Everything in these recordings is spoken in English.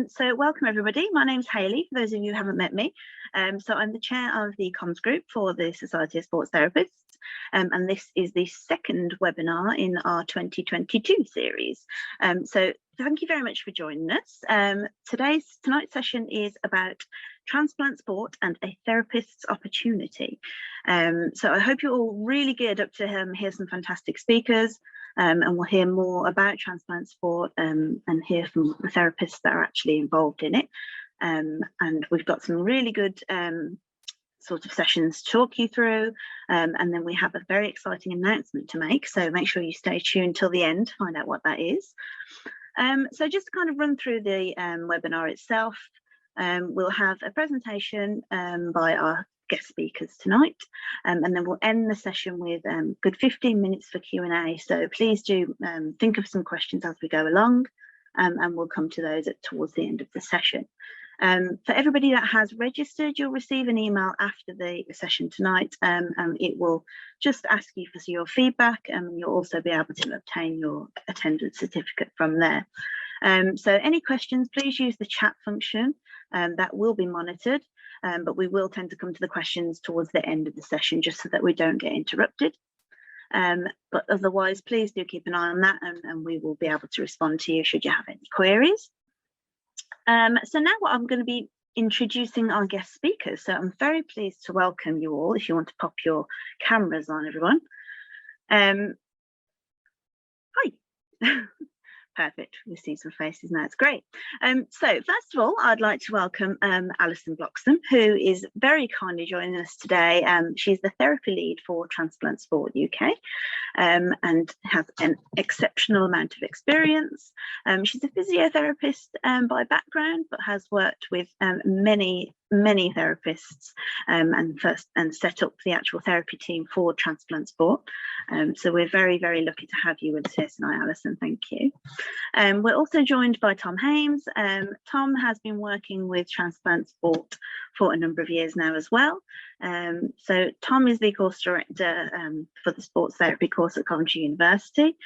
So welcome everybody. My name's Hayley, for those of you who haven't met me. So I'm the chair of the comms group for the Society of Sports Therapists, and this is the second webinar in our 2022 series. So thank you very much for joining us. Tonight's session is about transplant sport and a therapist's opportunity. So I hope you're all really geared up to hear some fantastic speakers. And we'll hear more about transplant sport and hear from the therapists that are actually involved in it. And we've got some really good sort of sessions to talk you through. And then we have a very exciting announcement to make. So make sure you stay tuned till the end to find out what that is. So just to kind of run through the webinar itself, we'll have a presentation by our guest speakers tonight, and then we'll end the session with good 15 minutes for Q&A. So please do think of some questions as we go along, and we'll come to those towards the end of the session. For everybody that has registered, you'll receive an email after the session tonight, and it will just ask you for your feedback, and you'll also be able to obtain your attendance certificate from there. So any questions, please use the chat function. That will be monitored, but we will tend to come to the questions towards the end of the session just so that we don't get interrupted. But otherwise, please do keep an eye on that, and we will be able to respond to you should you have any queries. So now I'm going to be introducing our guest speakers. So I'm very pleased to welcome you all. If you want to pop your cameras on, everyone. Hi. Perfect. We see some faces now. It's great. So first of all, I'd like to welcome Allison Bloxson, who is very kindly joining us today. She's the therapy lead for Transplant Sport UK, and has an exceptional amount of experience. She's a physiotherapist by background, but has worked with many therapists and set up the actual therapy team for Transplant Sport. So we're very lucky to have you with us here tonight, Alison. Thank you. We're also joined by Tom Haynes. Tom has been working with Transplant Sport for a number of years now as well. So Tom is the course director for the sports therapy course at Coventry University.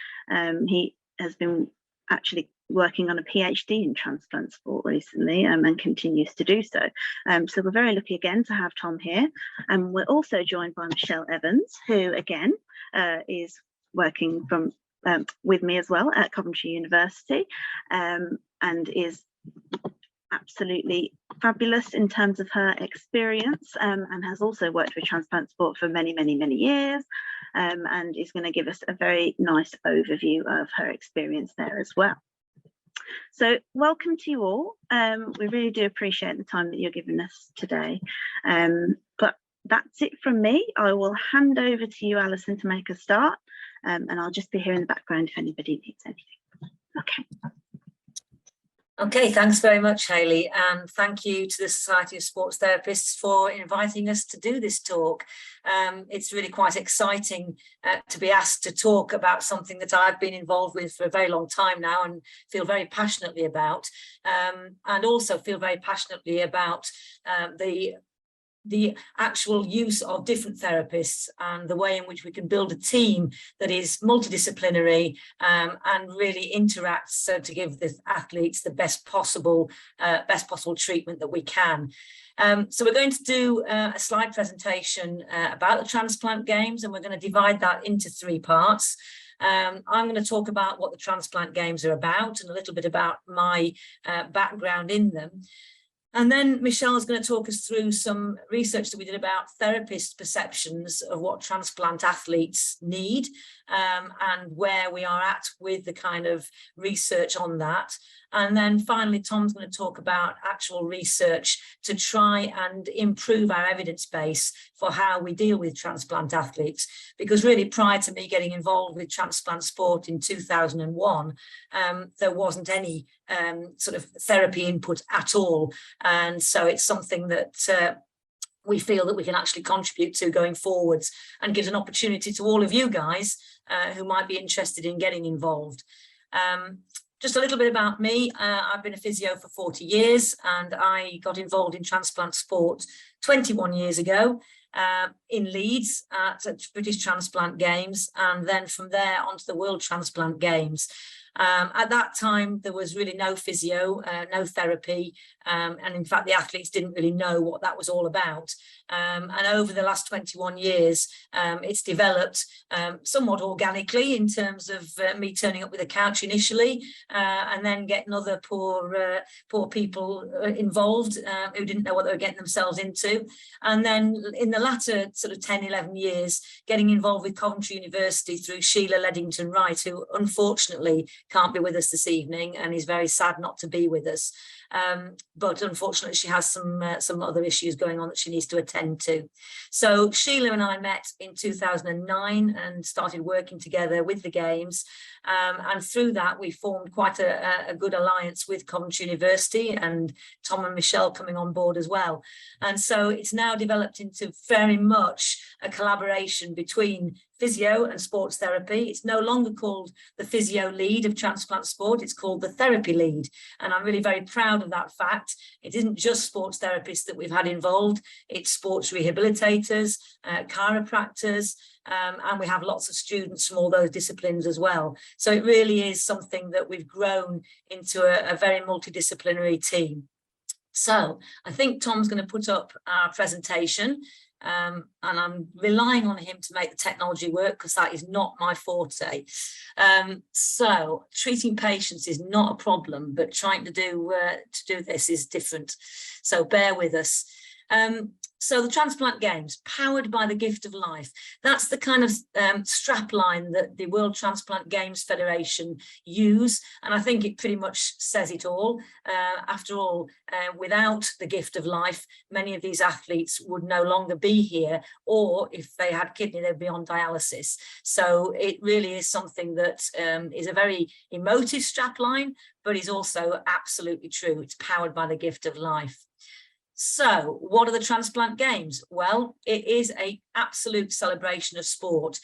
He has been actually working on a PhD in transplant sport recently, and continues to do so. So we're very lucky again to have Tom here. And we're also joined by Michelle Evans, who again is working with me as well at Coventry University, and is absolutely fabulous in terms of her experience, and has also worked with transplant sport for many years, and is going to give us a very nice overview of her experience there as well. So welcome to you all. We really do appreciate the time that you're giving us today. But that's it from me. I will hand over to you, Alison, to make a start, and I'll just be here in the background if anybody needs anything. Okay. Okay, thanks very much, Hayley, and thank you to the Society of Sports Therapists for inviting us to do this talk. It's really quite exciting to be asked to talk about something that I've been involved with for a very long time now and feel very passionately about, and also feel very passionately about the actual use of different therapists and the way in which we can build a team that is multidisciplinary and really interacts so to give the athletes the best possible treatment that we can. So we're going to do a slide presentation about the Transplant Games, and we're going to divide that into 3 parts. I'm going to talk about what the Transplant Games are about and a little bit about my background in them. And then Michelle is going to talk us through some research that we did about therapists' perceptions of what transplant athletes need, and where we are at with the kind of research on that. And then finally, Tom's going to talk about actual research to try and improve our evidence base for how we deal with transplant athletes. Because really, prior to me getting involved with transplant sport in 2001, there wasn't any sort of therapy input at all. And so it's something that we feel that we can actually contribute to going forwards, and gives an opportunity to all of you guys who might be interested in getting involved. Just a little bit about me. I've been a physio for 40 years, and I got involved in transplant sport 21 years ago in Leeds at British Transplant Games, and then from there onto the World Transplant Games. At that time, there was really no physio, no therapy, and in fact, the athletes didn't really know what that was all about. And over the last 21 years, it's developed somewhat organically in terms of me turning up with a couch initially, and then getting other poor people involved who didn't know what they were getting themselves into. And then in the latter sort of 10, 11 years, getting involved with Coventry University through Sheila Leddington Wright, who unfortunately can't be with us this evening and is very sad not to be with us. But unfortunately, she has some other issues going on that she needs to attend to. So Sheila and I met in 2009 and started working together with the Games. And through that, we formed quite a good alliance with Coventry University, and Tom and Michelle coming on board as well. And so it's now developed into very much a collaboration between physio and sports therapy. It's no longer called the physio lead of transplant sport, it's called the therapy lead. And I'm really very proud of that fact. It isn't just sports therapists that we've had involved, it's sports rehabilitators, chiropractors, and we have lots of students from all those disciplines as well. So it really is something that we've grown into a very multidisciplinary team. So I think Tom's going to put up our presentation. And I'm relying on him to make the technology work because that is not my forte. So treating patients is not a problem, but trying to do this is different. So bear with us. So the Transplant Games, powered by the gift of life. That's the kind of strap line that the World Transplant Games Federation use. And I think it pretty much says it all. After all, without the gift of life, many of these athletes would no longer be here, or if they had kidney, they'd be on dialysis. So it really is something that is a very emotive strap line, but is also absolutely true. It's powered by the gift of life. So what are the Transplant Games? Well, it is an absolute celebration of sport.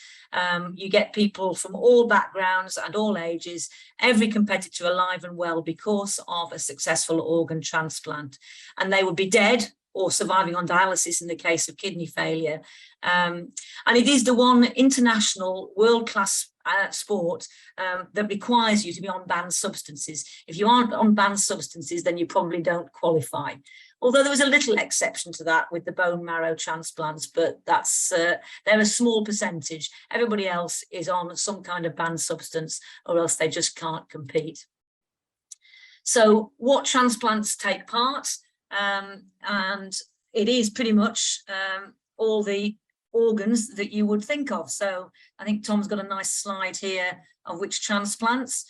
You get people from all backgrounds and all ages, every competitor alive and well because of a successful organ transplant. And they would be dead or surviving on dialysis in the case of kidney failure. And it is the one international world-class sport that requires you to be on banned substances. If you aren't on banned substances, then you probably don't qualify. Although there was a little exception to that with the bone marrow transplants, but that's they're a small percentage. Everybody else is on some kind of banned substance, or else they just can't compete. So what transplants take part? And it is pretty much all the organs that you would think of. So I think Tom's got a nice slide here of which transplants.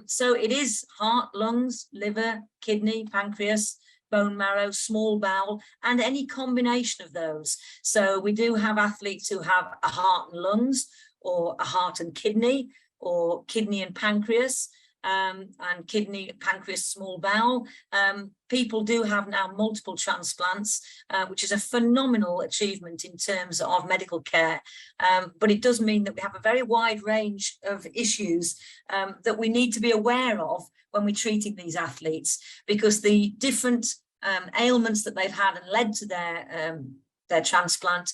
So it is heart, lungs, liver, kidney, pancreas, bone marrow, small bowel, and any combination of those. So we do have athletes who have a heart and lungs, or a heart and kidney, or kidney and pancreas, and kidney, pancreas, small bowel. People do have now multiple transplants, which is a phenomenal achievement in terms of medical care. But it does mean that we have a very wide range of issues that we need to be aware of when we're treating these athletes, because the different ailments that they've had and led to their transplant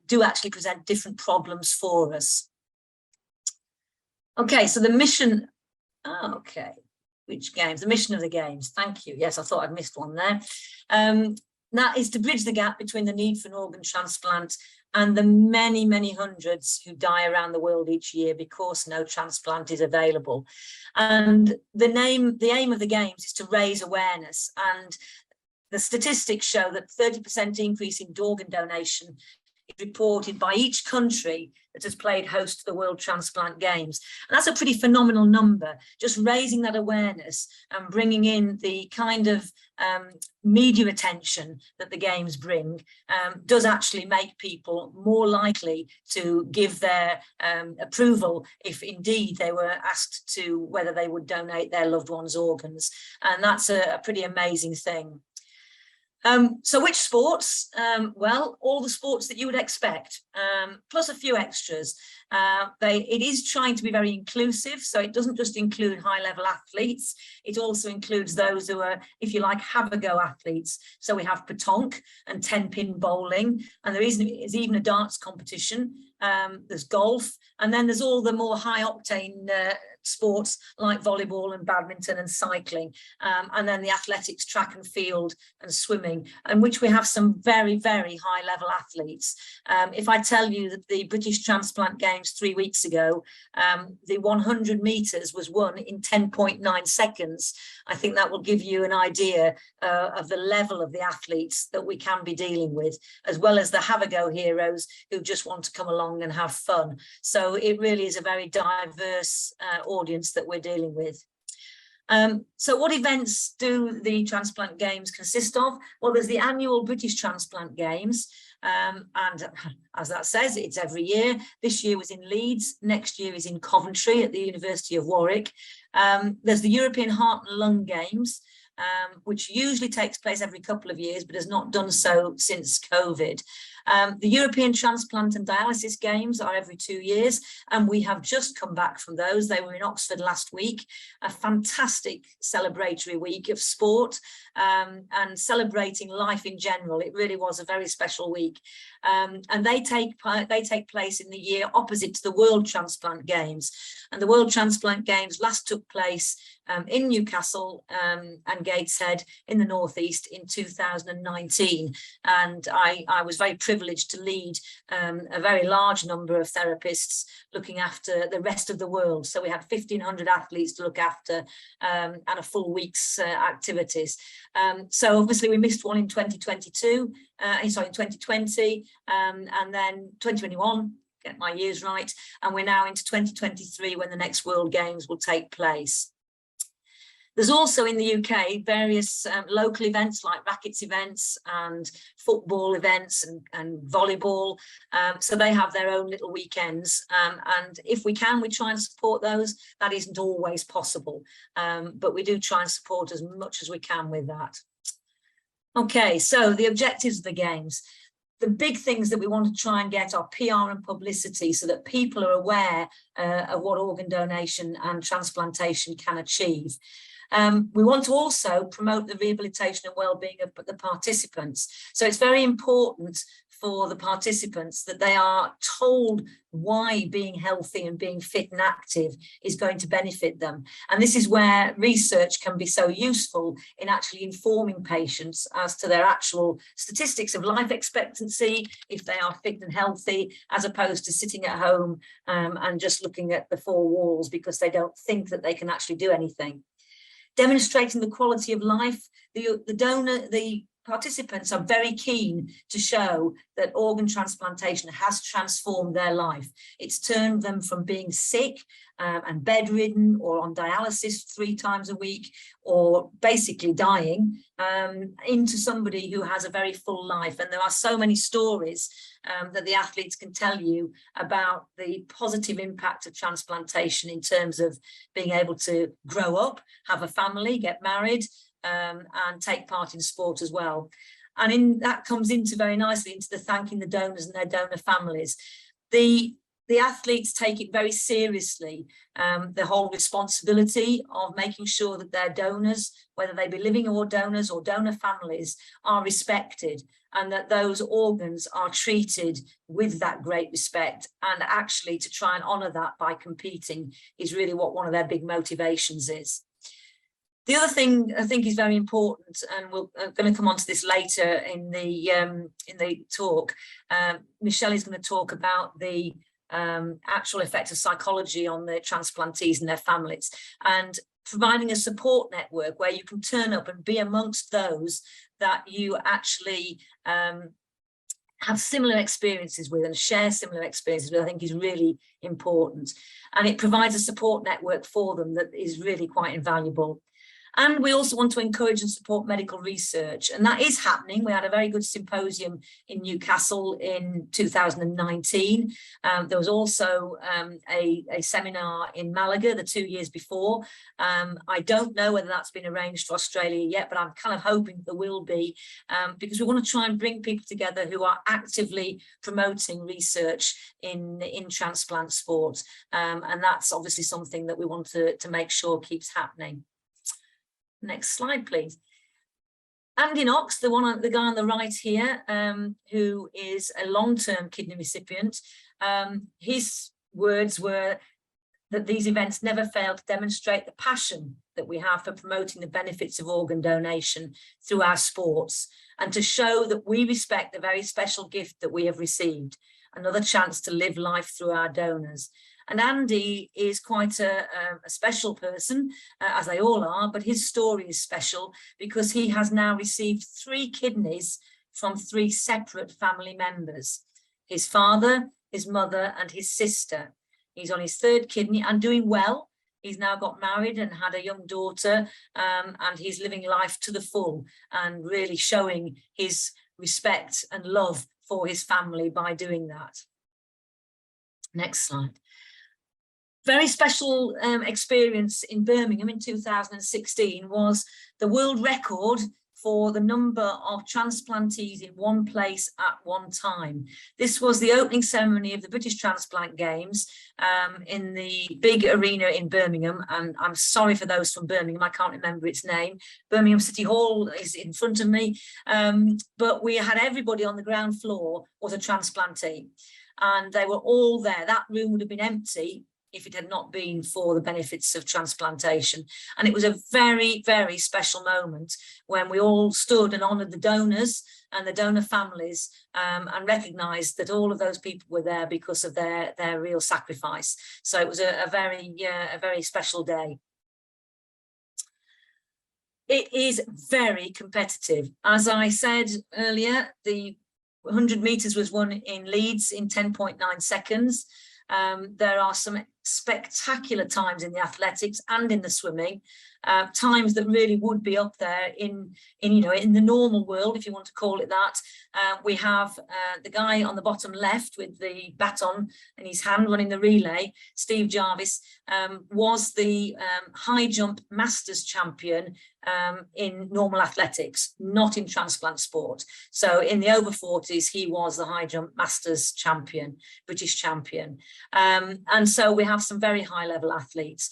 do actually present different problems for us. Okay, so the mission. Okay, which games? The mission of the Games. Thank you. Yes, I thought I'd missed one there. That is to bridge the gap between the need for an organ transplant and the many, many hundreds who die around the world each year because no transplant is available. And the aim of the Games is to raise awareness. And the statistics show that 30% increase in organ donation is reported by each country that has played host to the World Transplant Games. And that's a pretty phenomenal number. Just raising that awareness and bringing in the kind of media attention that the Games bring does actually make people more likely to give their approval if indeed they were asked to whether they would donate their loved one's organs. And that's a pretty amazing thing. So which sports? Well, all the sports that you would expect, plus a few extras. It is trying to be very inclusive, so it doesn't just include high-level athletes, it also includes those who are, if you like, have-a-go athletes. So we have petanque and 10-pin bowling, and there is even a darts competition. There's golf, and then there's all the more high-octane sports like volleyball and badminton and cycling, and then the athletics, track and field and swimming, in which we have some very, very high level athletes. If I tell you that the British Transplant Games 3 weeks ago, the 100 metres was won in 10.9 seconds, I think that will give you an idea of the level of the athletes that we can be dealing with, as well as the have-a-go heroes who just want to come along and have fun. So it really is a very diverse audience that we're dealing with. So what events do the Transplant Games consist of? Well, there's the annual British Transplant Games, and as that says, it's every year. This year was in Leeds, next year is in Coventry at the University of Warwick. There's the European Heart and Lung Games, which usually takes place every couple of years, but has not done so since COVID. The European Transplant and Dialysis Games are every 2 years, and we have just come back from those. They were in Oxford last week, a fantastic celebratory week of sport and celebrating life in general. It really was a very special week. And they take place in the year opposite to the World Transplant Games. And the World Transplant Games last took place in Newcastle and Gateshead in the northeast in 2019. And I was very privileged to lead a very large number of therapists looking after the rest of the world. So we had 1,500 athletes to look after and a full week's activities. So obviously we missed one in 2022, in 2020, and then 2021, get my years right, and we're now into 2023 when the next World Games will take place. There's also in the UK various local events like rackets events and football events and volleyball. So they have their own little weekends. And if we can, we try and support those. That isn't always possible, but we do try and support as much as we can with that. Okay, so the objectives of the Games. The big things that we want to try and get are PR and publicity so that people are aware of what organ donation and transplantation can achieve. We want to also promote the rehabilitation and well-being of the participants. So it's very important for the participants that they are told why being healthy and being fit and active is going to benefit them. And this is where research can be so useful in actually informing patients as to their actual statistics of life expectancy, if they are fit and healthy, as opposed to sitting at home and just looking at the four walls because they don't think that they can actually do anything. Demonstrating the quality of life, the participants are very keen to show that organ transplantation has transformed their life. It's turned them from being sick and bedridden or on dialysis 3 times a week or basically dying into somebody who has a very full life. And there are so many stories that the athletes can tell you about the positive impact of transplantation in terms of being able to grow up, have a family, get married, and take part in sport as well. And that comes into very nicely into the thanking the donors and their donor families. The athletes take it very seriously, the whole responsibility of making sure that their donors, whether they be living or donors or donor families, are respected and that those organs are treated with that great respect. And actually to try and honour that by competing is really what one of their big motivations is. The other thing I think is very important, and I'm going to come on to this later in the talk, Michelle is going to talk about the actual effect of psychology on the transplantees and their families, and providing a support network where you can turn up and be amongst those that you actually have similar experiences with and share similar experiences with, I think is really important. And it provides a support network for them that is really quite invaluable. And we also want to encourage and support medical research, and that is happening. We had a very good symposium in Newcastle in 2019. There was also a seminar in Malaga the 2 years before. I don't know whether that's been arranged for Australia yet, but I'm kind of hoping there will be, because we want to try and bring people together who are actively promoting research in transplant sport. And that's obviously something that we want to make sure keeps happening. Next slide, please. Andy Knox, the guy on the right here, who is a long-term kidney recipient, his words were, that these events never fail to demonstrate the passion that we have for promoting the benefits of organ donation through our sports, and to show that we respect the very special gift that we have received, another chance to live life through our donors. And Andy is quite a special person, as they all are, but his story is special because he has now received 3 kidneys from 3 separate family members: his father, his mother, and his sister. He's on his 3rd kidney and doing well. He's now got married and had a young daughter, and he's living life to the full and really showing his respect and love for his family by doing that. Next slide. Very special experience in Birmingham in 2016 was the world record for the number of transplantees in one place at one time. This was the opening ceremony of the British Transplant Games in the big arena in Birmingham. And I'm sorry for those from Birmingham, I can't remember its name. Birmingham City Hall is in front of me. But we had everybody on the ground floor was a transplantee, and they were all there. That room would have been empty if it had not been for the benefits of transplantation. And it was a very, very special moment when we all stood and honoured the donors and the donor families, and recognised that all of those people were there because of their real sacrifice. So it was a very special day. It is very competitive. As I said earlier, the 100 metres was won in Leeds in 10.9 seconds. There are some spectacular times in the athletics and in the swimming, times that really would be up there in the normal world, if you want to call it that. We have the guy on the bottom left with the baton in his hand running the relay, Steve Jarvis, was the high jump masters champion in normal athletics, not in transplant sport. So in the over 40s, he was the high jump masters champion, British champion. And so we have some very high level athletes.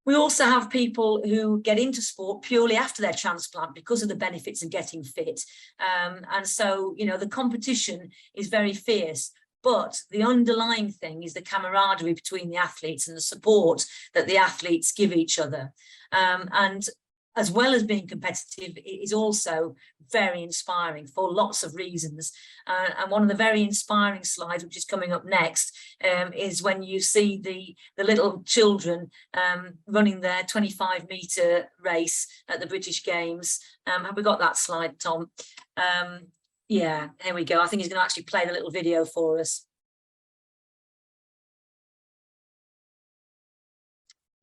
We also have people who get into sport purely after their transplant because of the benefits of getting fit. And so, the competition is very fierce. But the underlying thing is the camaraderie between the athletes and the support that the athletes give each other. And as well as being competitive, it is also very inspiring for lots of reasons. And one of the very inspiring slides, which is coming up next, is when you see the little children running their 25-metre race at the British Games. Have we got that slide, Tom? Yeah, here we go. I think he's going to actually play the little video for us.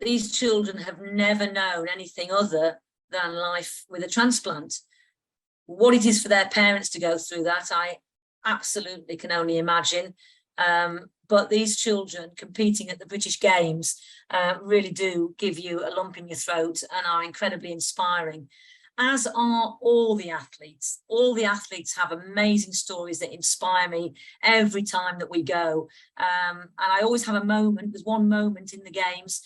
These children have never known anything other than life with a transplant. What it is for their parents to go through that, I absolutely can only imagine. But these children competing at the British Games really do give you a lump in your throat and are incredibly inspiring, as are all the athletes. All the athletes have amazing stories that inspire me every time that we go. And I always have a moment, there's one moment in the games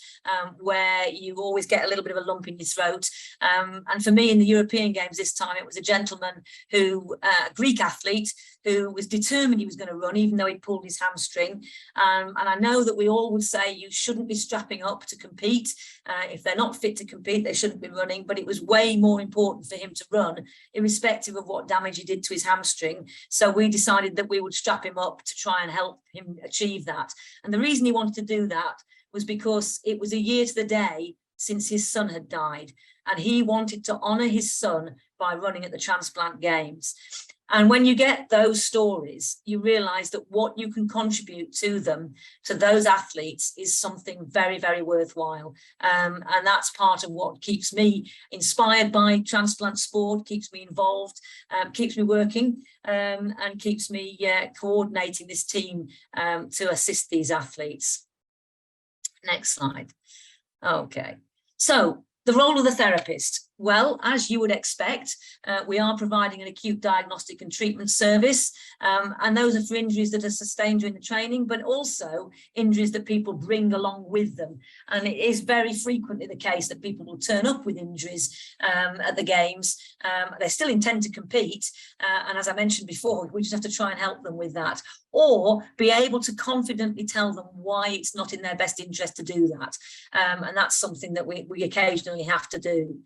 where you always get a little bit of a lump in your throat. And for me in the European Games this time, it was a gentleman who, a Greek athlete, who was determined he was going to run, even though he pulled his hamstring. And I know that we all would say you shouldn't be strapping up to compete. If they're not fit to compete, they shouldn't be running. But it was way more important for him to run, irrespective of what damage he did to his hamstring. So we decided that we would strap him up to try and help him achieve that. And the reason he wanted to do that was because it was a year to the day since his son had died. And he wanted to honour his son by running at the Transplant Games. And when you get those stories, you realise that what you can contribute to them, to those athletes, is something very, very worthwhile. And that's part of what keeps me inspired by transplant sport, keeps me involved, keeps me working, and keeps me coordinating this team to assist these athletes. Next slide. Okay. So the role of the therapist. Well, as you would expect, we are providing an acute diagnostic and treatment service, and those are for injuries that are sustained during the training, but also injuries that people bring along with them. And it is very frequently the case that people will turn up with injuries at the games. They still intend to compete, and as I mentioned before, we just have to try and help them with that, or be able to confidently tell them why it's not in their best interest to do that. And that's something that we occasionally have to do.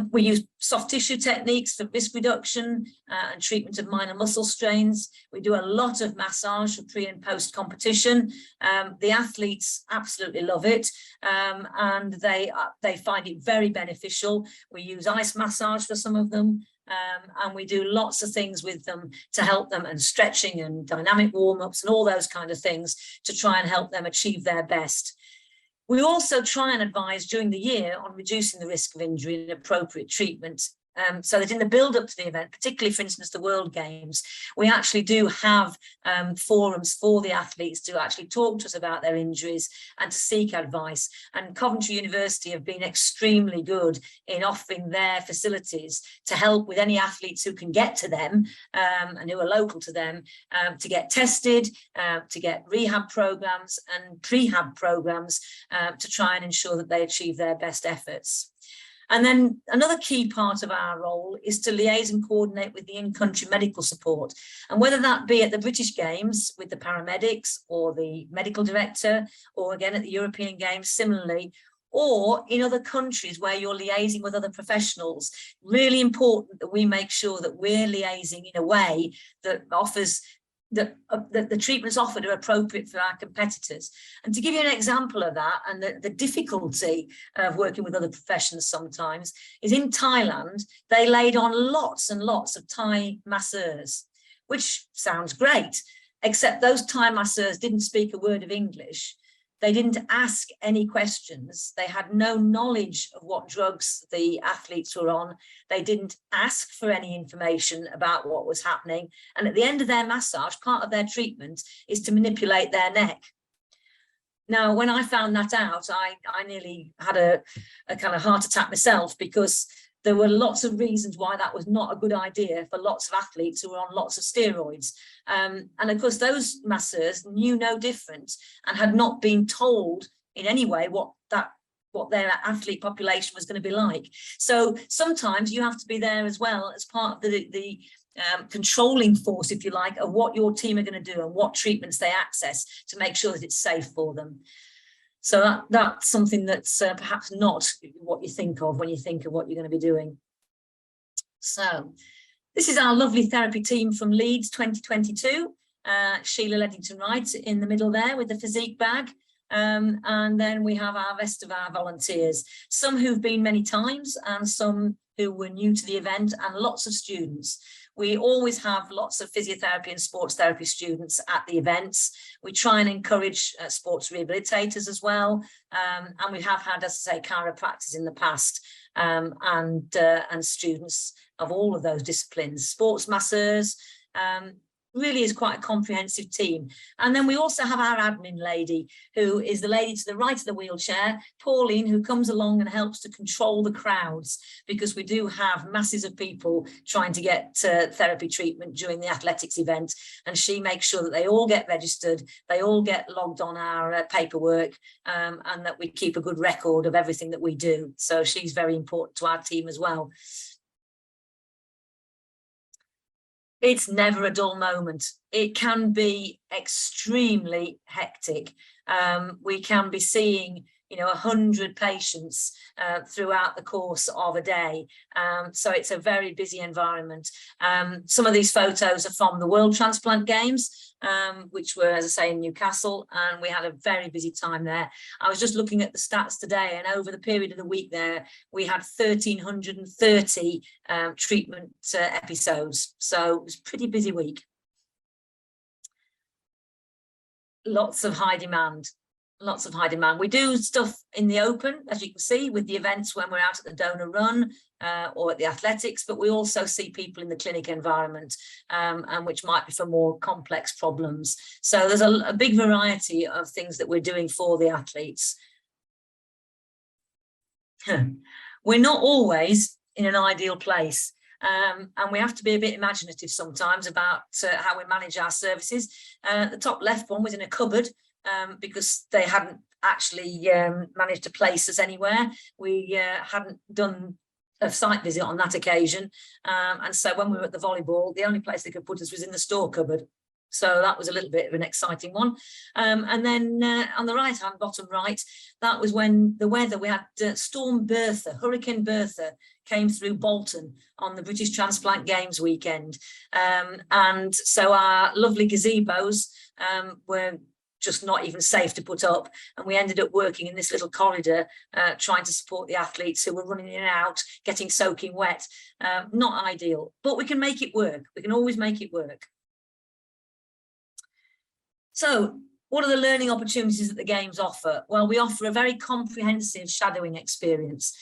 We use soft tissue techniques for risk reduction and treatment of minor muscle strains. We do a lot of massage for pre and post competition. The athletes absolutely love it, and they find it very beneficial. We use ice massage for some of them, and we do lots of things with them to help them, and stretching and dynamic warm-ups and all those kind of things to try and help them achieve their best. We also try and advise during the year on reducing the risk of injury and appropriate treatment. So that in the build up to the event, particularly for instance the World Games, we actually do have forums for the athletes to actually talk to us about their injuries and to seek advice. And Coventry University have been extremely good in offering their facilities to help with any athletes who can get to them and who are local to them, to get tested, to get rehab programs and prehab programs to try and ensure that they achieve their best efforts. And then another key part of our role is to liaise and coordinate with the in-country medical support. And whether that be at the British Games with the paramedics or the medical director, or again at the European Games similarly, or in other countries where you're liaising with other professionals, really important that we make sure that we're liaising in a way that offers that the treatments offered are appropriate for our competitors. And to give you an example of that, and the difficulty of working with other professions sometimes, is in Thailand, they laid on lots and lots of Thai masseurs, which sounds great, except those Thai masseurs didn't speak a word of English. They didn't ask any questions. They had no knowledge of what drugs the athletes were on. They didn't ask for any information about what was happening. And at the end of their massage, part of their treatment is to manipulate their neck. Now, when I found that out, I nearly had a kind of heart attack myself, because there were lots of reasons why that was not a good idea for lots of athletes who were on lots of steroids. And of course, those masseurs knew no different and had not been told in any way what their athlete population was going to be like. So sometimes you have to be there as well as part of the controlling force, if you like, of what your team are going to do and what treatments they access to make sure that it's safe for them. So that's something that's perhaps not what you think of when you think of what you're going to be doing. So this is our lovely therapy team from Leeds 2022. Sheila Leddington-Wright in the middle there with the physique bag. And then we have our rest of our volunteers, some who've been many times and some who were new to the event, and lots of students. We always have lots of physiotherapy and sports therapy students at the events. We try and encourage sports rehabilitators as well. And we have had, as I say, chiropractors in the past, and students of all of those disciplines, sports masseurs. Really is quite a comprehensive team. And then we also have our admin lady, who is the lady to the right of the wheelchair, Pauline, who comes along and helps to control the crowds, because we do have masses of people trying to get therapy treatment during the athletics event, and she makes sure that they all get registered, they all get logged on our paperwork, and that we keep a good record of everything that we do. So she's very important to our team as well. It's never a dull moment. It can be extremely hectic. We can be seeing, 100 patients throughout the course of a day. So it's a very busy environment. Some of these photos are from the World Transplant Games, which were, as I say, in Newcastle, and we had a very busy time there. I was just looking at the stats today, and over the period of the week there, we had 1,330 treatment episodes. So it was a pretty busy week. Lots of high demand. Lots of high demand. We do stuff in the open, as you can see, with the events when we're out at the donor run or at the athletics, but we also see people in the clinic environment, and which might be for more complex problems. So there's a big variety of things that we're doing for the athletes. We're not always in an ideal place. And we have to be a bit imaginative sometimes about how we manage our services. The top left one was in a cupboard because they hadn't actually managed to place us anywhere. We hadn't done a site visit on that occasion. And so when we were at the volleyball, the only place they could put us was in the store cupboard. So that was a little bit of an exciting one. And then on the right hand, bottom right, that was when the weather, we had Storm Bertha, Hurricane Bertha came through Bolton on the British Transplant Games weekend. And so our lovely gazebos were just not even safe to put up. And we ended up working in this little corridor, trying to support the athletes who were running in and out, getting soaking wet. Not ideal, but we can make it work. We can always make it work. So what are the learning opportunities that the Games offer? Well, we offer a very comprehensive shadowing experience,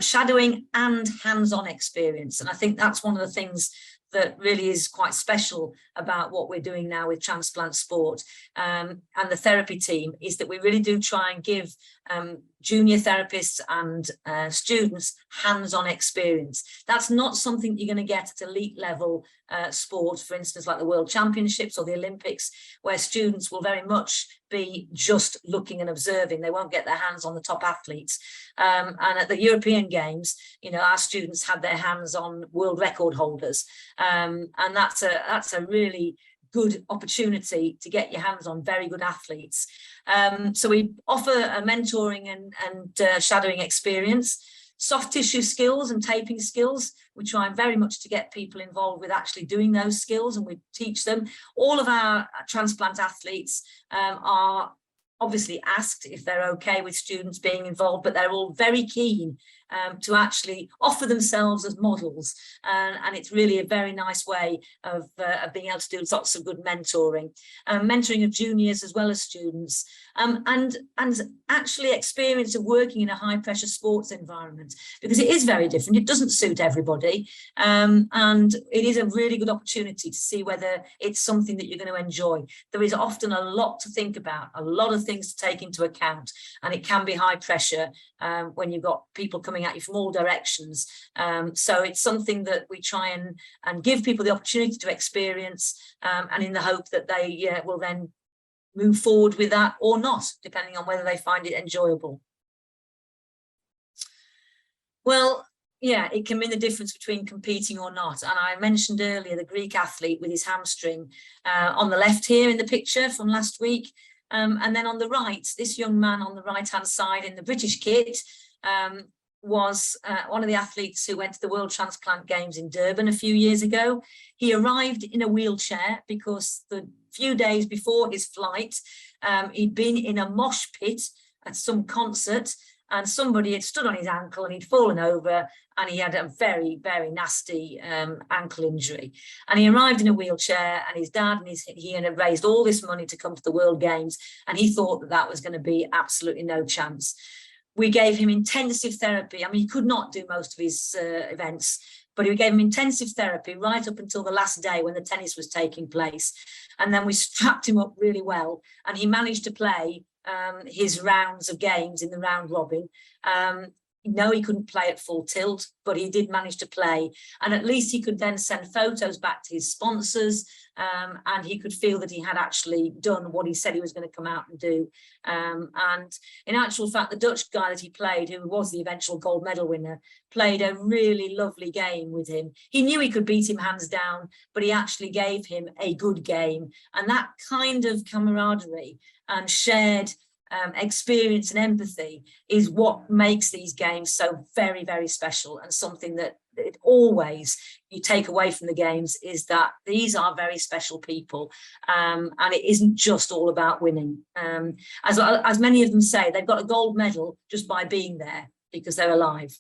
shadowing and hands-on experience. And I think that's one of the things that really is quite special about what we're doing now with transplant sport and the therapy team, is that we really do try and give junior therapists and students hands-on experience. That's not something you're going to get at elite level sport, for instance, like the World Championships or the Olympics, where students will very much be just looking and observing. They won't get their hands on the top athletes. And at the European Games, you know, our students had their hands on world record holders. And that's a really good opportunity to get your hands on very good athletes. So we offer a mentoring and shadowing experience. Soft tissue skills and taping skills, we try very much to get people involved with actually doing those skills, and we teach them. All of our transplant athletes are obviously asked if they're okay with students being involved, but they're all very keen to actually offer themselves as models, and it's really a very nice way of being able to do lots of good mentoring, mentoring of juniors as well as students, and actually experience of working in a high pressure sports environment, because it is very different. It doesn't suit everybody, and it is a really good opportunity to see whether it's something that you're going to enjoy. There is often a lot to think about, a lot of things to take into account, and it can be high pressure when you've got people coming at you from all directions. So it's something that we try and give people the opportunity to experience, and in the hope that they will then move forward with that or not, depending on whether they find it enjoyable. Well, yeah, it can mean the difference between competing or not. And I mentioned earlier the Greek athlete with his hamstring on the left here in the picture from last week. And then on the right, this young man on the right-hand side in the British kit was one of the athletes who went to the World Transplant Games in Durban a few years ago. He arrived in a wheelchair because the few days before his flight, he'd been in a mosh pit at some concert, and somebody had stood on his ankle and he'd fallen over, and he had a very, very nasty ankle injury. And he arrived in a wheelchair, and his dad and he had raised all this money to come to the World Games, and he thought that that was going to be absolutely no chance. We gave him intensive therapy. I mean, he could not do most of his events, but we gave him intensive therapy right up until the last day when the tennis was taking place. And then we strapped him up really well, and he managed to play his rounds of games in the round robin. No, he couldn't play at full tilt, but he did manage to play. And at least he could then send photos back to his sponsors, and he could feel that he had actually done what he said he was going to come out and do. And in actual fact, the Dutch guy that he played, who was the eventual gold medal winner, played a really lovely game with him. He knew he could beat him hands down, but he actually gave him a good game. And that kind of camaraderie and shared experience and empathy is what makes these games so very, very special, and something that it always you take away from the games is that these are very special people, and it isn't just all about winning. As many of them say, they've got a gold medal just by being there because they're alive.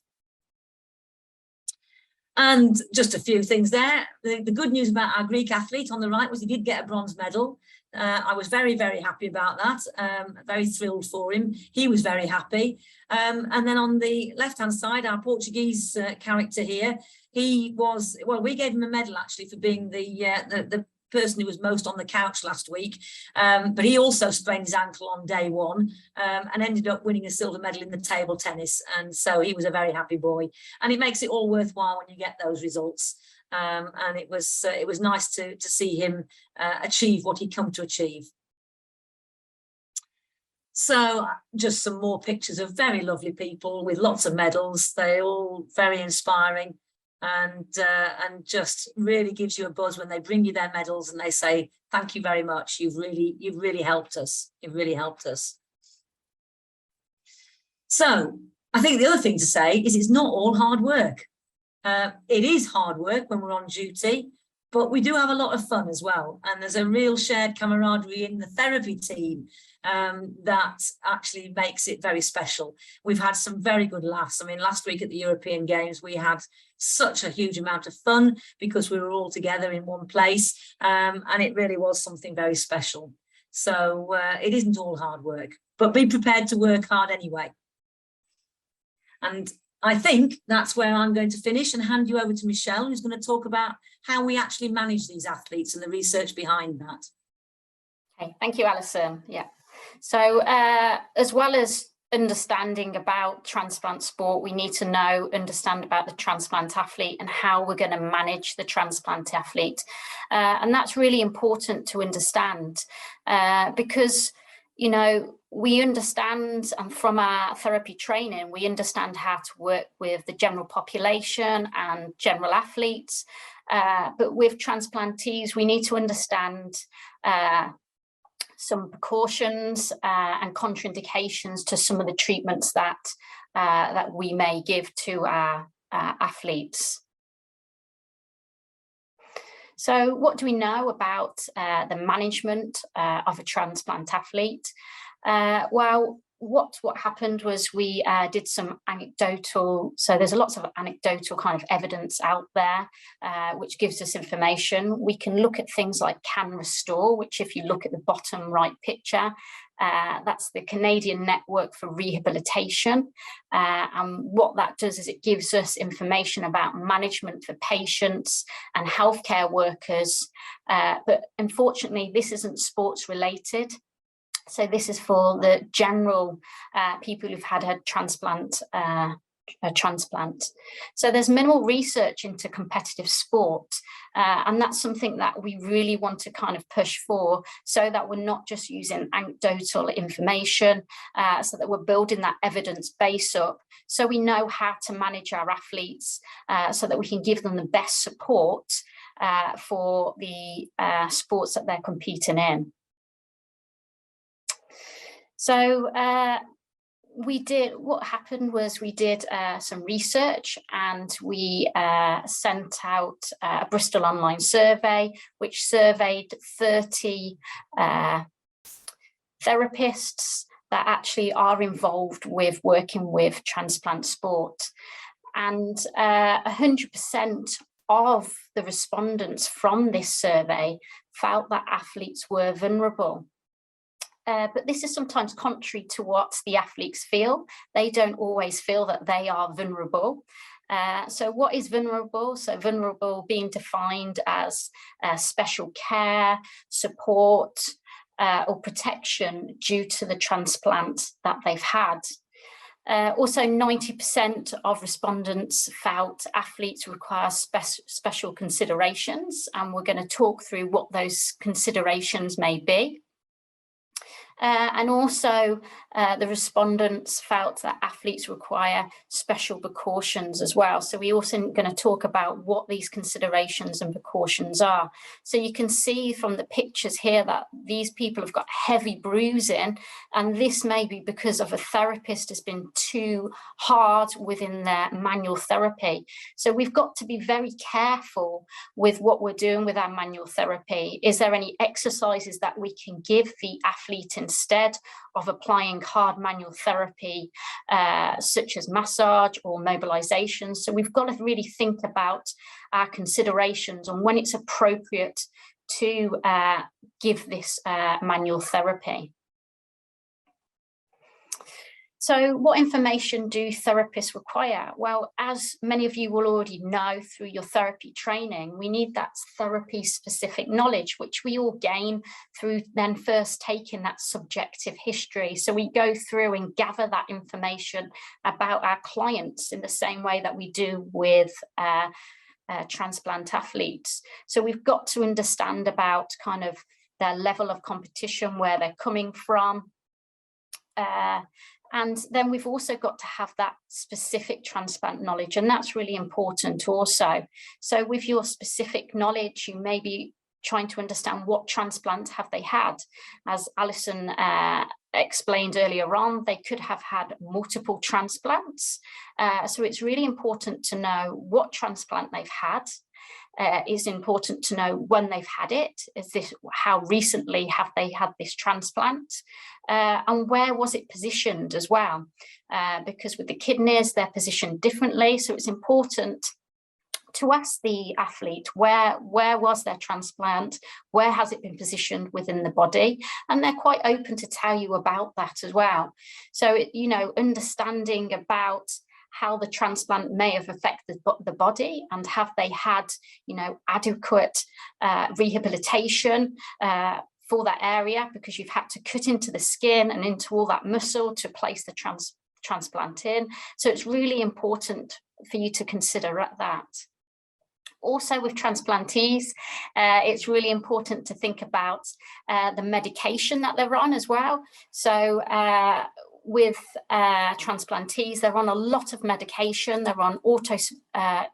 And just a few things there. The good news about our Greek athlete on the right was he did get a bronze medal. I was very, very happy about that. Very thrilled for him. He was very happy. And then on the left-hand side, our Portuguese character here, he was, well, we gave him a medal actually for being the person who was most on the couch last week, but he also sprained his ankle on day one, and ended up winning a silver medal in the table tennis, and so he was a very happy boy, and it makes it all worthwhile when you get those results. And it was nice to see him achieve what he'd come to achieve. So just some more pictures of very lovely people with lots of medals. They're all very inspiring, and just really gives you a buzz when they bring you their medals and they say, thank you very much. You've really helped us. You've really helped us. So I think the other thing to say is it's not all hard work. It is hard work when we're on duty, but we do have a lot of fun as well. And there's a real shared camaraderie in the therapy team that actually makes it very special. We've had some very good laughs. I mean, last week at the European Games, we had such a huge amount of fun because we were all together in one place, and it really was something very special. So it isn't all hard work, but be prepared to work hard anyway. And I think that's where I'm going to finish and hand you over to Michelle, who's going to talk about how we actually manage these athletes and the research behind that. Okay, thank you, Alison. Yeah. So as well as understanding about transplant sport, we need to understand about the transplant athlete and how we're going to manage the transplant athlete. And that's really important to understand because, you know, we understand, and from our therapy training, we understand how to work with the general population and general athletes. But with transplantees, we need to understand some precautions and contraindications to some of the treatments that that we may give to our athletes. So what do we know about the management of a transplant athlete? Well, what happened was we did some anecdotal, so there's lots of anecdotal kind of evidence out there which gives us information. We can look at things like Can Restore, which if you look at the bottom right picture, that's the Canadian Network for Rehabilitation. And what that does is it gives us information about management for patients and healthcare workers. But unfortunately, this isn't sports related. So this is for the general people who've had a transplant. So there's minimal research into competitive sport, and that's something that we really want to kind of push for, so that we're not just using anecdotal information, so that we're building that evidence base up, so we know how to manage our athletes, so that we can give them the best support for the sports that they're competing in. So what happened was we did some research, and we sent out a Bristol online survey, which surveyed 30 therapists that actually are involved with working with transplant sport. And 100% of the respondents from this survey felt that athletes were vulnerable. But this is sometimes contrary to what the athletes feel. They don't always feel that they are vulnerable. So what is vulnerable? So vulnerable being defined as special care, support, or protection due to the transplant that they've had. Also, 90% of respondents felt athletes require special considerations, and we're going to talk through what those considerations may be. And also the respondents felt that athletes require special precautions as well. So we're also going to talk about what these considerations and precautions are. So you can see from the pictures here that these people have got heavy bruising, and this may be because of a therapist has been too hard within their manual therapy. So we've got to be very careful with what we're doing with our manual therapy. Is there any exercises that we can give the athlete instead of applying hard manual therapy, such as massage or mobilization? So we've got to really think about our considerations and when it's appropriate to give this manual therapy. So what information do therapists require? Well, as many of you will already know through your therapy training, we need that therapy specific knowledge, which we all gain through then first taking that subjective history. So we go through and gather that information about our clients in the same way that we do with transplant athletes. So we've got to understand about kind of their level of competition, where they're coming from. And then we've also got to have that specific transplant knowledge, and that's really important also. So with your specific knowledge, you may be trying to understand what transplant have they had. As Allison explained earlier on, they could have had multiple transplants. So it's really important to know what transplant they've had. It's important to know when they've had it. Is this, how recently have they had this transplant? And where was it positioned as well? Because with the kidneys, they're positioned differently. So it's important to ask the athlete, where was their transplant? Where has it been positioned within the body? And they're quite open to tell you about that as well. So, you know, understanding about how the transplant may have affected the body, and have they had, you know, adequate rehabilitation for that area, because you've had to cut into the skin and into all that muscle to place the transplant in. So it's really important for you to consider that. Also with transplantees, it's really important to think about the medication that they're on as well. So with transplantees, they're on a lot of medication. They're on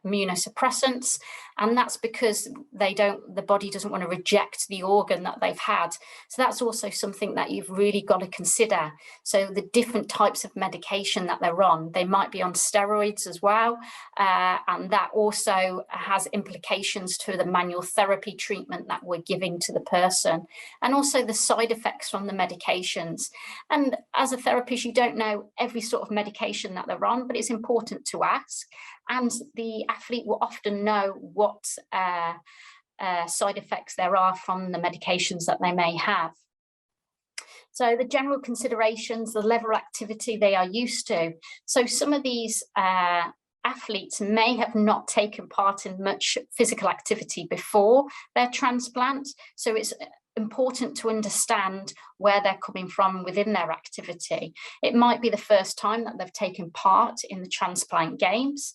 immunosuppressants, and that's because the body doesn't want to reject the organ that they've had. So that's also something that you've really got to consider. So the different types of medication that they're on, they might be on steroids as well, and that also has implications to the manual therapy treatment that we're giving to the person, and also the side effects from the medications. And as a therapist, you don't know every sort of medication that they're on, but it's important to ask, and the athlete will often know what side effects there are from the medications that they may have. So the general considerations, the level of activity they are used to. So some of these athletes may have not taken part in much physical activity before their transplant. So it's important to understand where they're coming from within their activity. It might be the first time that they've taken part in the transplant games.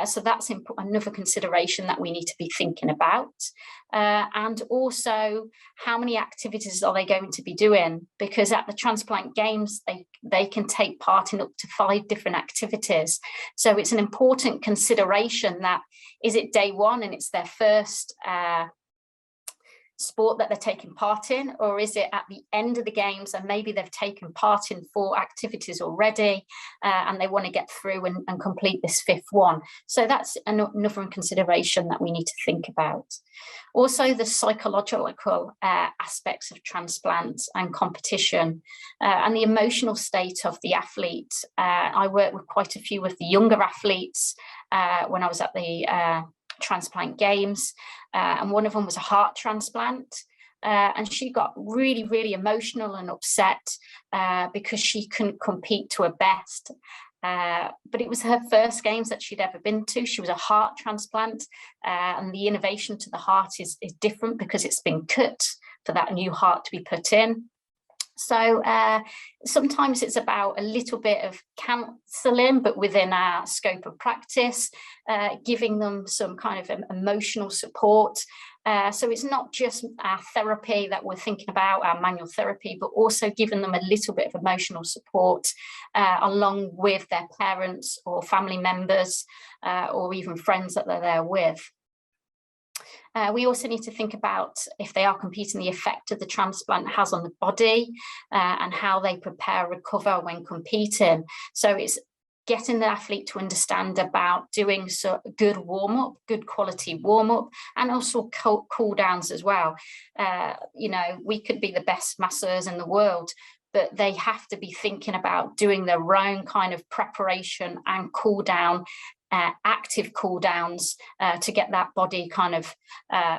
So that's another consideration that we need to be thinking about. And also, how many activities are they going to be doing? Because at the transplant games, they can take part in up to 5 different activities. So it's an important consideration that, is it day one and it's their first sport that they're taking part in, or is it at the end of the games and maybe they've taken part in 4 activities already and they want to get through and complete this 5th one? So that's another consideration that we need to think about. Also, the psychological aspects of transplants and competition and the emotional state of the athlete. I work with quite a few of the younger athletes when I was at the transplant games, and one of them was a heart transplant, and she got really, really emotional and upset because she couldn't compete to her best. But it was her first games that she'd ever been to. She was a heart transplant, and the innovation to the heart is different because it's been cut for that new heart to be put in. So sometimes it's about a little bit of counselling, but within our scope of practice, giving them some kind of emotional support. So it's not just our therapy that we're thinking about, our manual therapy, but also giving them a little bit of emotional support along with their parents or family members or even friends that they're there with. We also need to think about, if they are competing, the effect of the transplant has on the body and how they prepare, recover when competing. So it's getting the athlete to understand about doing good warm-up, good quality warm-up, and also cool downs as well. You know, we could be the best masseurs in the world, but they have to be thinking about doing their own kind of preparation and cool down, active cool downs to get that body kind of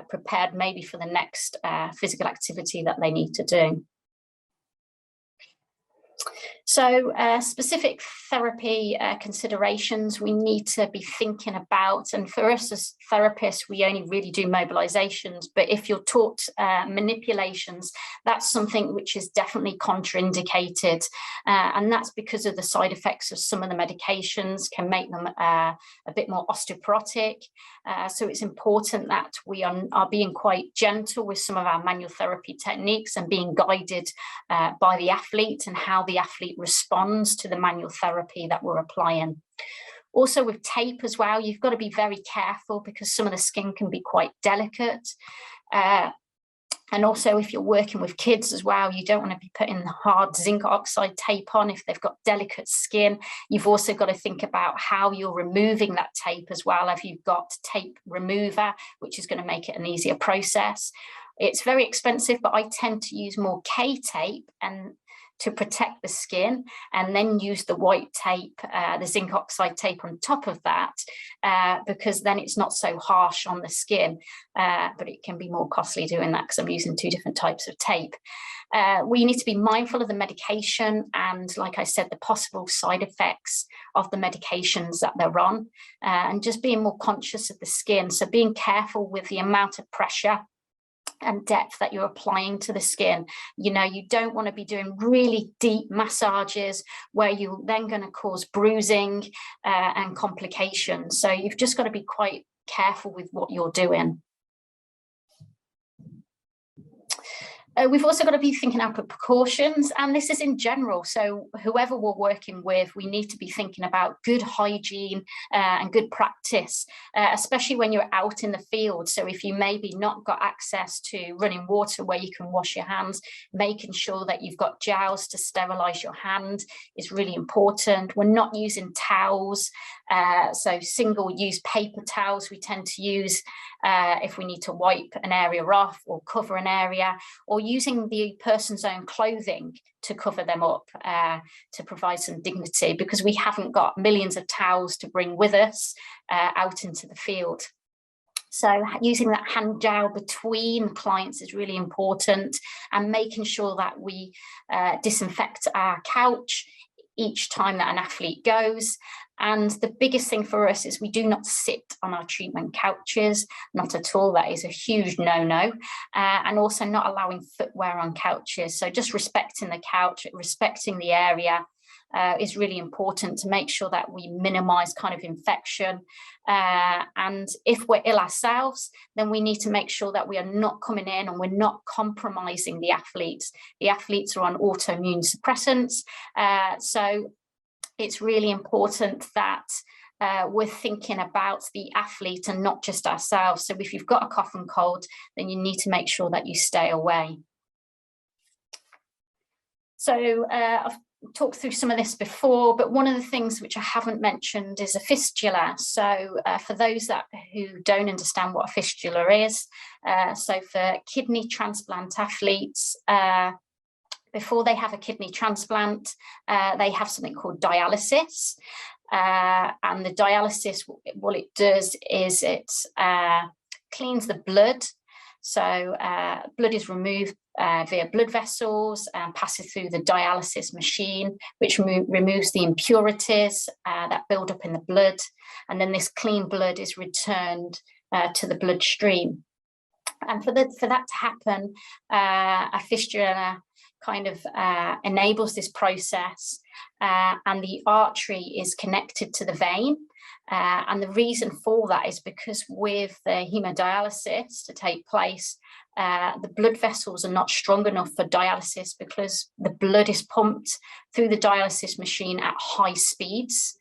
prepared maybe for the next physical activity that they need to do. So specific therapy considerations we need to be thinking about, and for us as therapists, we only really do mobilizations, but if you're taught manipulations, that's something which is definitely contraindicated, and that's because of the side effects of some of the medications can make them a bit more osteoporotic. So it's important that we are being quite gentle with some of our manual therapy techniques and being guided by the athlete and how the athlete responds to the manual therapy that we're applying. Also with tape as well, you've got to be very careful because some of the skin can be quite delicate. And also if you're working with kids as well, you don't want to be putting hard zinc oxide tape on if they've got delicate skin. You've also got to think about how you're removing that tape as well. If you've got tape remover, which is going to make it an easier process. It's very expensive, but I tend to use more K tape and to protect the skin, and then use the white tape, the zinc oxide tape on top of that, because then it's not so harsh on the skin, but it can be more costly doing that because I'm using two different types of tape. We need to be mindful of the medication and, like I said, the possible side effects of the medications that they're on, and just being more conscious of the skin. So being careful with the amount of pressure and depth that you're applying to the skin. You know, you don't want to be doing really deep massages where you're then going to cause bruising and complications. So you've just got to be quite careful with what you're doing. We've also got to be thinking about precautions, and this is in general. So whoever we're working with, we need to be thinking about good hygiene and good practice, especially when you're out in the field. So if you maybe not got access to running water where you can wash your hands, making sure that you've got gels to sterilize your hand is really important. We're not using towels, so single-use paper towels we tend to use if we need to wipe an area off or cover an area, or using the person's own clothing to cover them up to provide some dignity, because we haven't got millions of towels to bring with us out into the field. So using that hand gel between clients is really important, and making sure that we disinfect our couch each time that an athlete goes. And the biggest thing for us is we do not sit on our treatment couches, not at all. That is a huge no-no. And also not allowing footwear on couches. So just respecting the couch, respecting the area is really important to make sure that we minimize kind of infection. And if we're ill ourselves, then we need to make sure that we are not coming in and we're not compromising the athletes. The athletes are on autoimmune suppressants. So it's really important that we're thinking about the athlete and not just ourselves. So if you've got a cough and cold, then you need to make sure that you stay away. So I've talked through some of this before, but one of the things which I haven't mentioned is a fistula. So for those who don't understand what a fistula is, so for kidney transplant athletes, before they have a kidney transplant, they have something called dialysis. And the dialysis, what it does is it cleans the blood. So blood is removed via blood vessels and passes through the dialysis machine, which removes the impurities that build up in the blood. And then this clean blood is returned to the bloodstream. And for that to happen, a fistula kind of enables this process, and the artery is connected to the vein. And the reason for that is because with the hemodialysis to take place, the blood vessels are not strong enough for dialysis because the blood is pumped through the dialysis machine at high speeds.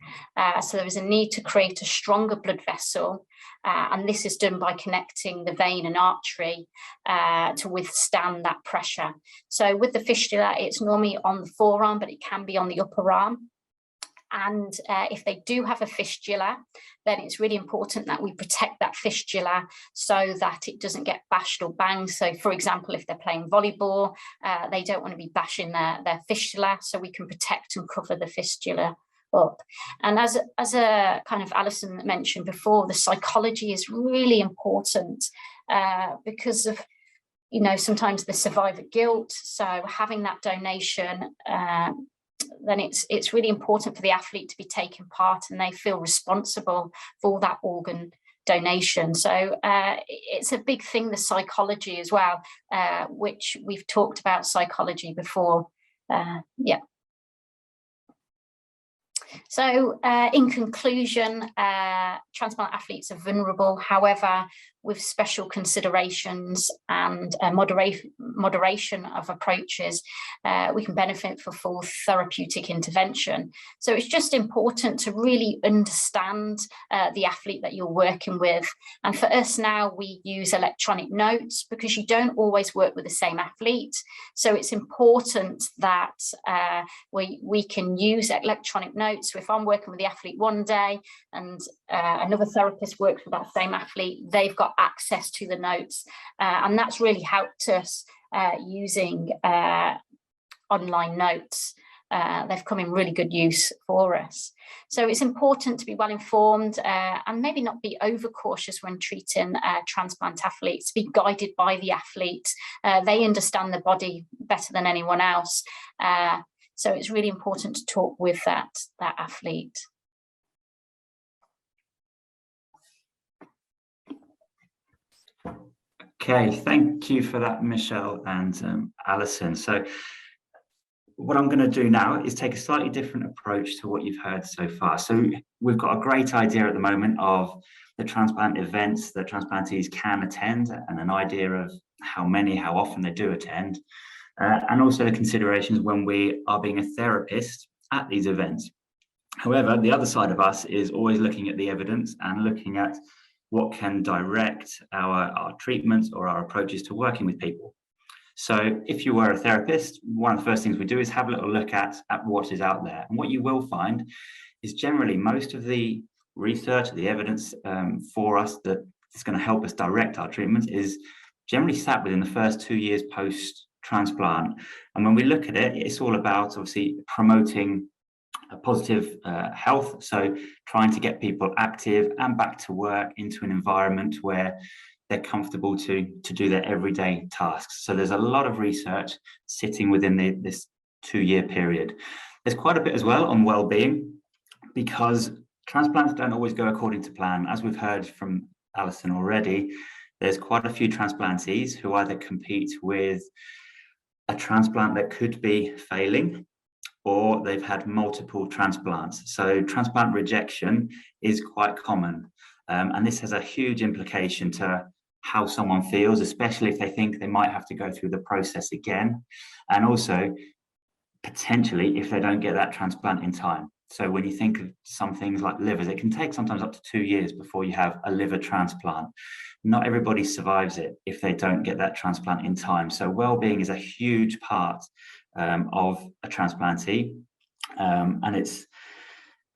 So there is a need to create a stronger blood vessel. And this is done by connecting the vein and artery to withstand that pressure. So with the fistula, it's normally on the forearm, but it can be on the upper arm. And if they do have a fistula, then it's really important that we protect that fistula so that it doesn't get bashed or banged. So for example, if they're playing volleyball, they don't want to be bashing their fistula, so we can protect and cover the fistula up. And as a kind of Allison mentioned before, the psychology is really important because of, you know, sometimes the survivor guilt. So having that donation then it's really important for the athlete to be taking part and they feel responsible for that organ donation. So it's a big thing, the psychology as well, which we've talked about psychology before. Yeah. So in conclusion, transplant athletes are vulnerable. However, with special considerations and moderation of approaches, we can benefit for full therapeutic intervention. So it's just important to really understand the athlete that you're working with. And for us now, we use electronic notes because you don't always work with the same athlete. So it's important that we can use electronic notes. So if I'm working with the athlete one day and another therapist works with that same athlete, they've got access to the notes, and that's really helped us using online notes. They've come in really good use for us. So it's important to be well informed and maybe not be overcautious when treating transplant athletes, be guided by the athlete. They understand the body better than anyone else. So it's really important to talk with that athlete. Okay, thank you for that, Michelle and Alison. So what I'm going to do now is take a slightly different approach to what you've heard so far. So we've got a great idea at the moment of the transplant events that transplantees can attend and an idea of how many, how often they do attend, and also the considerations when we are being a therapist at these events. However, the other side of us is always looking at the evidence and looking at what can direct our treatments or our approaches to working with people. So if you were a therapist, one of the first things we do is have a little look at what is out there. And what you will find is generally most of the research, the evidence for us that is going to help us direct our treatments is generally sat within the first 2 years post-transplant. And when we look at it, it's all about obviously promoting a positive health, so trying to get people active and back to work into an environment where they're comfortable to do their everyday tasks. So there's a lot of research sitting within this 2-year period. There's quite a bit as well on well-being, because transplants don't always go according to plan. As we've heard from Alison already, there's quite a few transplantees who either compete with a transplant that could be failing, or they've had multiple transplants. So transplant rejection is quite common. And this has a huge implication to how someone feels, especially if they think they might have to go through the process again. And also, potentially, if they don't get that transplant in time. So when you think of some things like livers, it can take sometimes up to 2 years before you have a liver transplant. Not everybody survives it if they don't get that transplant in time. So well-being is a huge part of a transplantee, and it's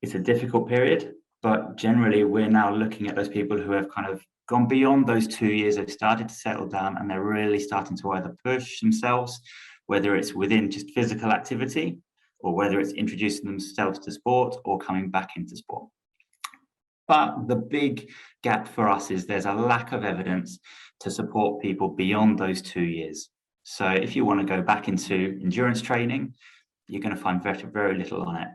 a difficult period, but generally we're now looking at those people who have kind of gone beyond those 2 years. They've started to settle down and they're really starting to either push themselves, whether it's within just physical activity or whether it's introducing themselves to sport or coming back into sport. But the big gap for us is there's a lack of evidence to support people beyond those 2 years. So if you want to go back into endurance training, you're going to find very, very little on it.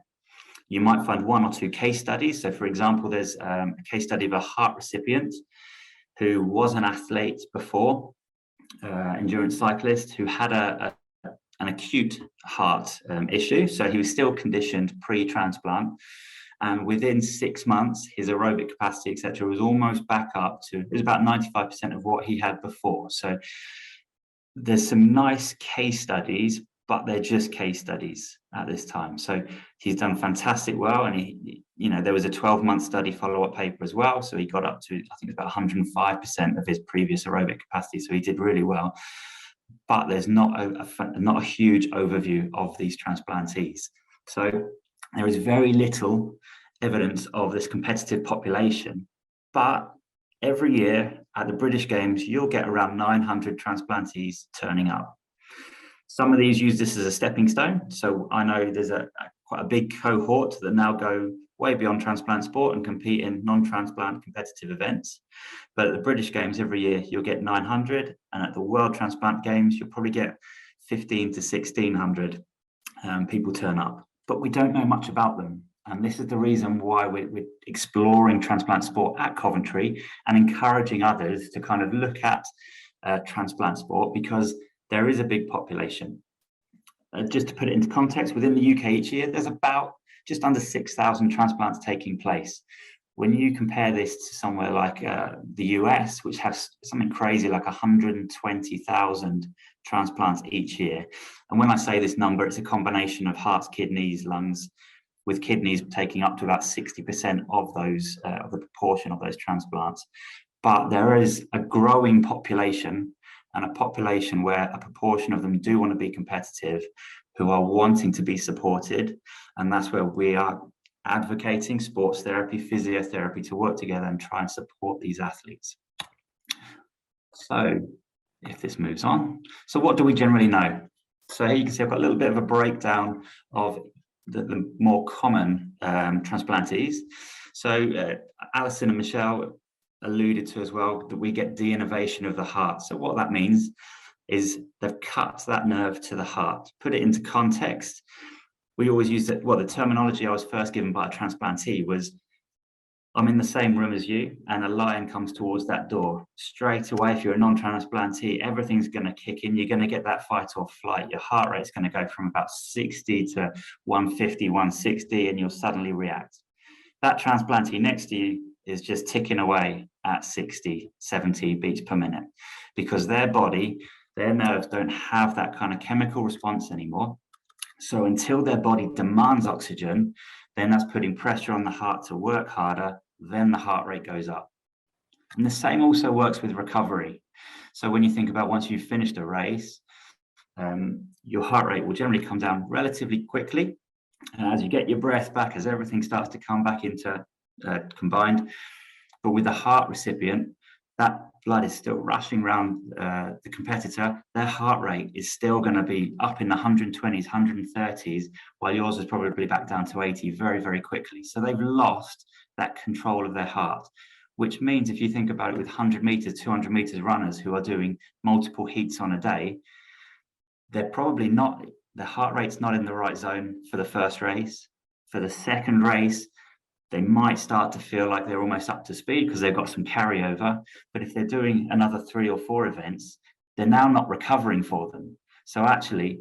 You might find 1 or 2 case studies. So for example, there's a case study of a heart recipient who was an athlete before, endurance cyclist, who had an acute heart issue. So he was still conditioned pre-transplant. And within 6 months, his aerobic capacity, etc., was almost back up to, it was about 95% of what he had before. So there's some nice case studies, but they're just case studies at this time. So he's done fantastic well, and he, there was a 12-month study follow-up paper as well. So he got up to, I think, about 105% of his previous aerobic capacity. So he did really well. But there's not a huge overview of these transplantees. So there is very little evidence of this competitive population, but every year at the British Games, you'll get around 900 transplantees turning up. Some of these use this as a stepping stone. So I know there's quite a big cohort that now go way beyond transplant sport and compete in non-transplant competitive events. But at the British Games every year, you'll get 900, and at the World Transplant Games, you'll probably get 15 to 1600 people turn up. but we don't know much about them. And this is the reason why we're exploring transplant sport at Coventry and encouraging others to kind of look at transplant sport, because there is a big population. Just to put it into context, within the UK each year, there's about just under 6,000 transplants taking place. When you compare this to somewhere like the US, which has something crazy like 120,000 transplants each year. And when I say this number, it's a combination of hearts, kidneys, lungs, with kidneys taking up to about 60% of those, of the proportion of those transplants. But there is a growing population, and a population where a proportion of them do want to be competitive, who are wanting to be supported. And that's where we are advocating sports therapy, physiotherapy to work together and try and support these athletes. So if this moves on, so what do we generally know? So here you can see I've got a little bit of a breakdown of the more common transplantees. So Alison and Michelle alluded to as well that we get de-innervation of the heart. So what that means is they've cut that nerve to the heart. Put it into context, we always use it, well, the terminology I was first given by a transplantee was, I'm in the same room as you and a lion comes towards that door. Straight away, if you're a non-transplantee, everything's going to kick in. You're going to get that fight or flight. Your heart rate's going to go from about 60 to 150, 160, and you'll suddenly react. That transplantee next to you is just ticking away at 60, 70 beats per minute, because their body, their nerves don't have that kind of chemical response anymore. So until their body demands oxygen, then that's putting pressure on the heart to work harder, then the heart rate goes up. And the same also works with recovery. So when you think about once you've finished a race, your heart rate will generally come down relatively quickly. And as you get your breath back, as everything starts to come back into combined, but with the heart recipient, that blood is still rushing around the competitor. Their heart rate is still going to be up in the 120s, 130s, while yours is probably back down to 80 very, very quickly. So they've lost that control of their heart, which means if you think about it with 100 meters, 200 meters runners who are doing multiple heats on a day, they're probably not, the heart rate's not in the right zone for the first race. For the second race, they might start to feel like they're almost up to speed because they've got some carryover. But if they're doing another 3 or 4 events, they're now not recovering for them. So actually,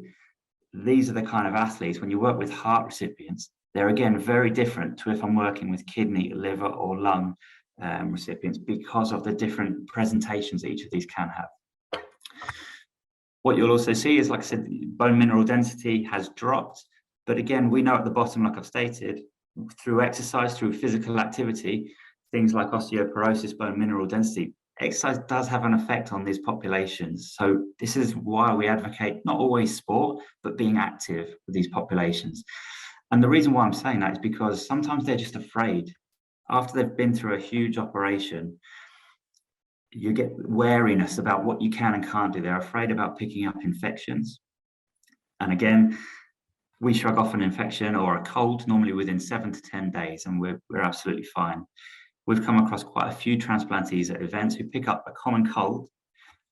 these are the kind of athletes, when you work with heart recipients, they're again very different to if I'm working with kidney, liver, or lung recipients, because of the different presentations each of these can have. What you'll also see is, like I said, bone mineral density has dropped. But again, we know at the bottom, like I've stated, through exercise, through physical activity, things like osteoporosis, bone mineral density, exercise does have an effect on these populations. So this is why we advocate not always sport, but being active with these populations. And the reason why I'm saying that is because sometimes they're just afraid. After they've been through a huge operation, you get wariness about what you can and can't do. They're afraid about picking up infections. And again, we shrug off an infection or a cold normally within 7 to 10 days, and we're absolutely fine. We've come across quite a few transplantees at events who pick up a common cold,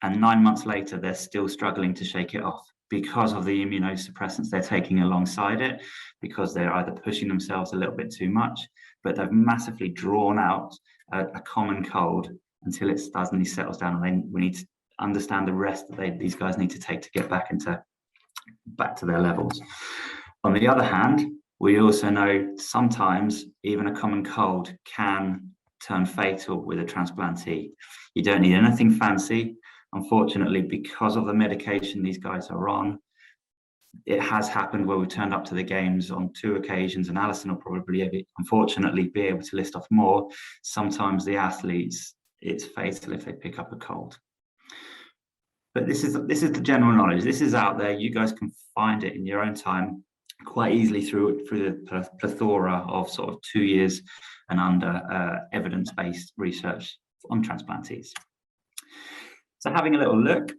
and 9 months later, they're still struggling to shake it off because of the immunosuppressants they're taking alongside it, because they're either pushing themselves a little bit too much, but they've massively drawn out a common cold until it suddenly settles down, and then we need to understand the rest that these guys need to take to get back to their levels. On the other hand, we also know sometimes even a common cold can turn fatal with a transplantee. You don't need anything fancy. Unfortunately, because of the medication these guys are on, it has happened where we turned up to the games on 2 occasions, and Alison will probably, unfortunately, be able to list off more. Sometimes the athletes, it's fatal if they pick up a cold. But this is the general knowledge. This is out there. You guys can find it in your own time quite easily through the plethora of sort of 2 years and under evidence-based research on transplantees. So having a little look,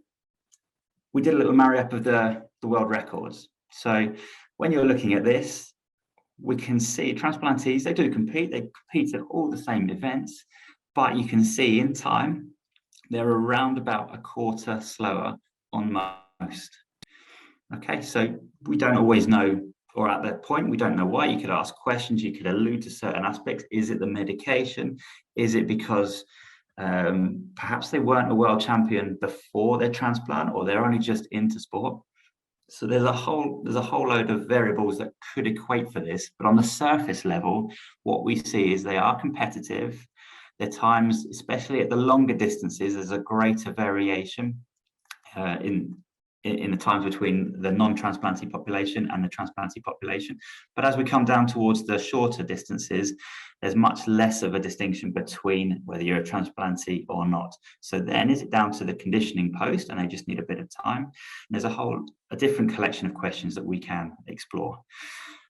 we did a little marry-up of the world records. So when you're looking at this, we can see transplantees, they do compete. They compete at all the same events, but you can see in time, they're around about a quarter slower on most. Okay, so we don't always know or at that point, we don't know why. You could ask questions, you could allude to certain aspects. Is it the medication? Is it because perhaps they weren't a world champion before their transplant, or they're only just into sport? So there's a whole load of variables that could equate for this, but on the surface level, what we see is they are competitive. Their times, especially at the longer distances, there's a greater variation in the times between the non-transplantee population and the transplantee population. But as we come down towards the shorter distances, there's much less of a distinction between whether you're a transplantee or not. So then is it down to the conditioning post and they just need a bit of time? And there's a different collection of questions that we can explore.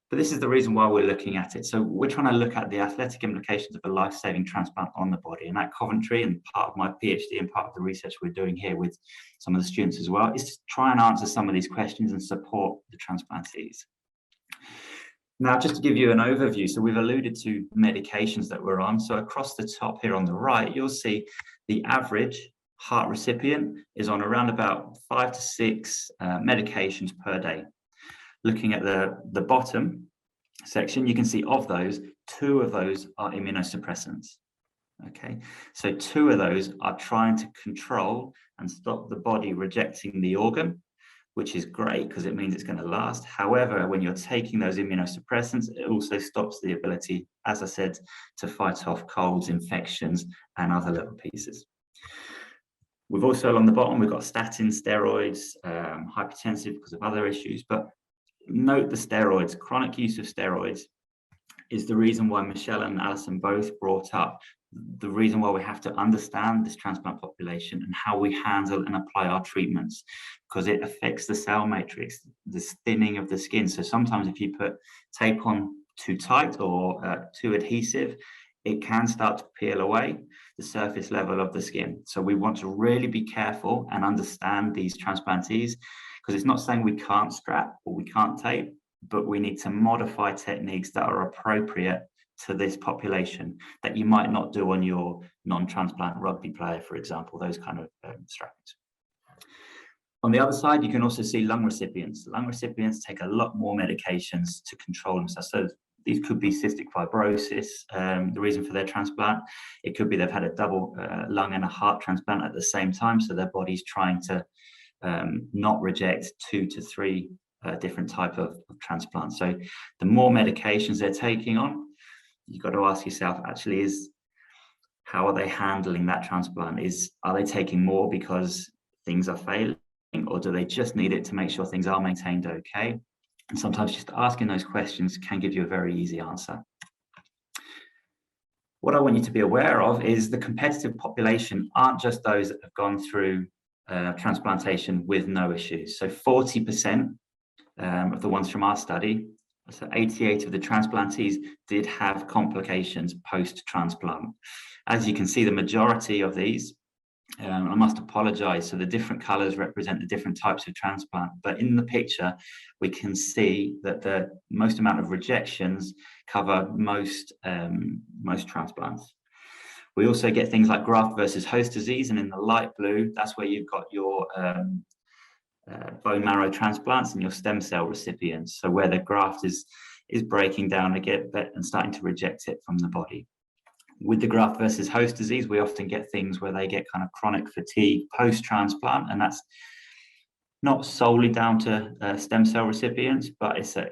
But this is the reason why we're looking at it. So we're trying to look at the athletic implications of a life-saving transplant on the body. And at Coventry, and part of my PhD and part of the research we're doing here with some of the students as well, is to try and answer some of these questions and support the transplantees. Now, just to give you an overview, so we've alluded to medications that we're on. So across the top here on the right, you'll see the average heart recipient is on around about 5 to 6 medications per day. Looking at the bottom section, you can see of those, 2 of those are immunosuppressants. Okay, so 2 of those are trying to control and stop the body rejecting the organ, which is great because it means it's going to last. However, when you're taking those immunosuppressants, it also stops the ability, as I said, to fight off colds, infections, and other little pieces. We've also, along the bottom, we've got statins, steroids, hypertensive because of other issues, but note the steroids. Chronic use of steroids is the reason why Michelle and Allison both brought up the reason why we have to understand this transplant population and how we handle and apply our treatments, because it affects the cell matrix, the thinning of the skin. So sometimes if you put tape on too tight or too adhesive, it can start to peel away the surface level of the skin. So we want to really be careful and understand these transplantees, because it's not saying we can't strap or we can't tape, but we need to modify techniques that are appropriate to this population that you might not do on your non-transplant rugby player, for example, those kind of strappings. On the other side, you can also see lung recipients. Lung recipients take a lot more medications to control themselves. So these could be cystic fibrosis, the reason for their transplant. It could be they've had a double lung and a heart transplant at the same time, so their body's trying to not reject 2 to 3 different type of transplants. So the more medications they're taking on, you've got to ask yourself, actually, how are they handling that transplant? Are they taking more because things are failing, or do they just need it to make sure things are maintained okay? And sometimes just asking those questions can give you a very easy answer. What I want you to be aware of is the competitive population aren't just those that have gone through transplantation with no issues. So 40% of the ones from our study, so 88 of the transplantees did have complications post-transplant. As you can see, the majority of these, I must apologize, so the different colors represent the different types of transplant, but in the picture, we can see that the most amount of rejections cover most transplants. We also get things like graft versus host disease, and in the light blue, that's where you've got your bone marrow transplants and your stem cell recipients. So where the graft is breaking down again and starting to reject it from the body. With the graft versus host disease, we often get things where they get kind of chronic fatigue post-transplant, and that's not solely down to stem cell recipients, but it's a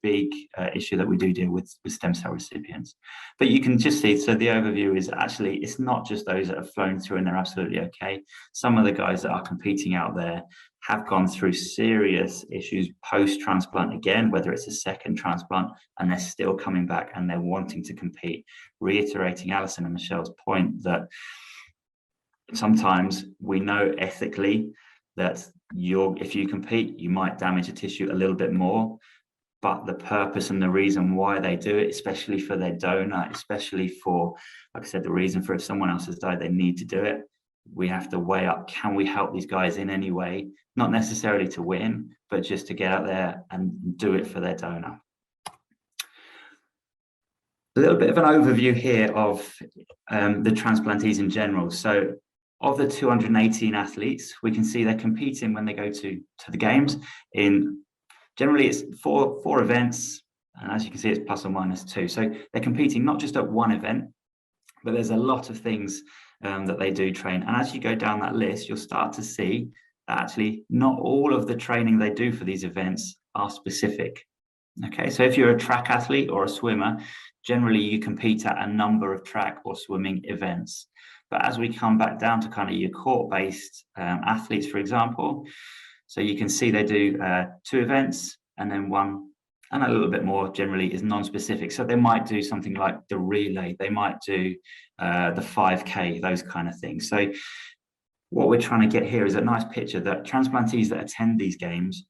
big issue that we do deal with stem cell recipients. But you can just see, so the overview is actually, it's not just those that have flown through and they're absolutely okay. Some of the guys that are competing out there have gone through serious issues post-transplant again, whether it's a second transplant, and they're still coming back and they're wanting to compete, reiterating Allison and Michelle's point that sometimes we know ethically that if you compete, you might damage a tissue a little bit more, but the purpose and the reason why they do it, especially for their donor, especially for, like I said, the reason for if someone else has died, they need to do it. We have to weigh up, can we help these guys in any way? Not necessarily to win, but just to get out there and do it for their donor. A little bit of an overview here of the transplantees in general. So of the 218 athletes, we can see they're competing when they go to the games in Generally, it's four events, and as you can see, it's plus or minus 2. So they're competing not just at one event, but there's a lot of things that they do train. And as you go down that list, you'll start to see that actually not all of the training they do for these events are specific. Okay, so if you're a track athlete or a swimmer, generally you compete at a number of track or swimming events. But as we come back down to kind of your court-based athletes, for example, so you can see they do 2 events and then 1, and a little bit more generally is non-specific. So they might do something like the relay, they might do the 5K, those kind of things. So what we're trying to get here is a nice picture that transplantees that attend these games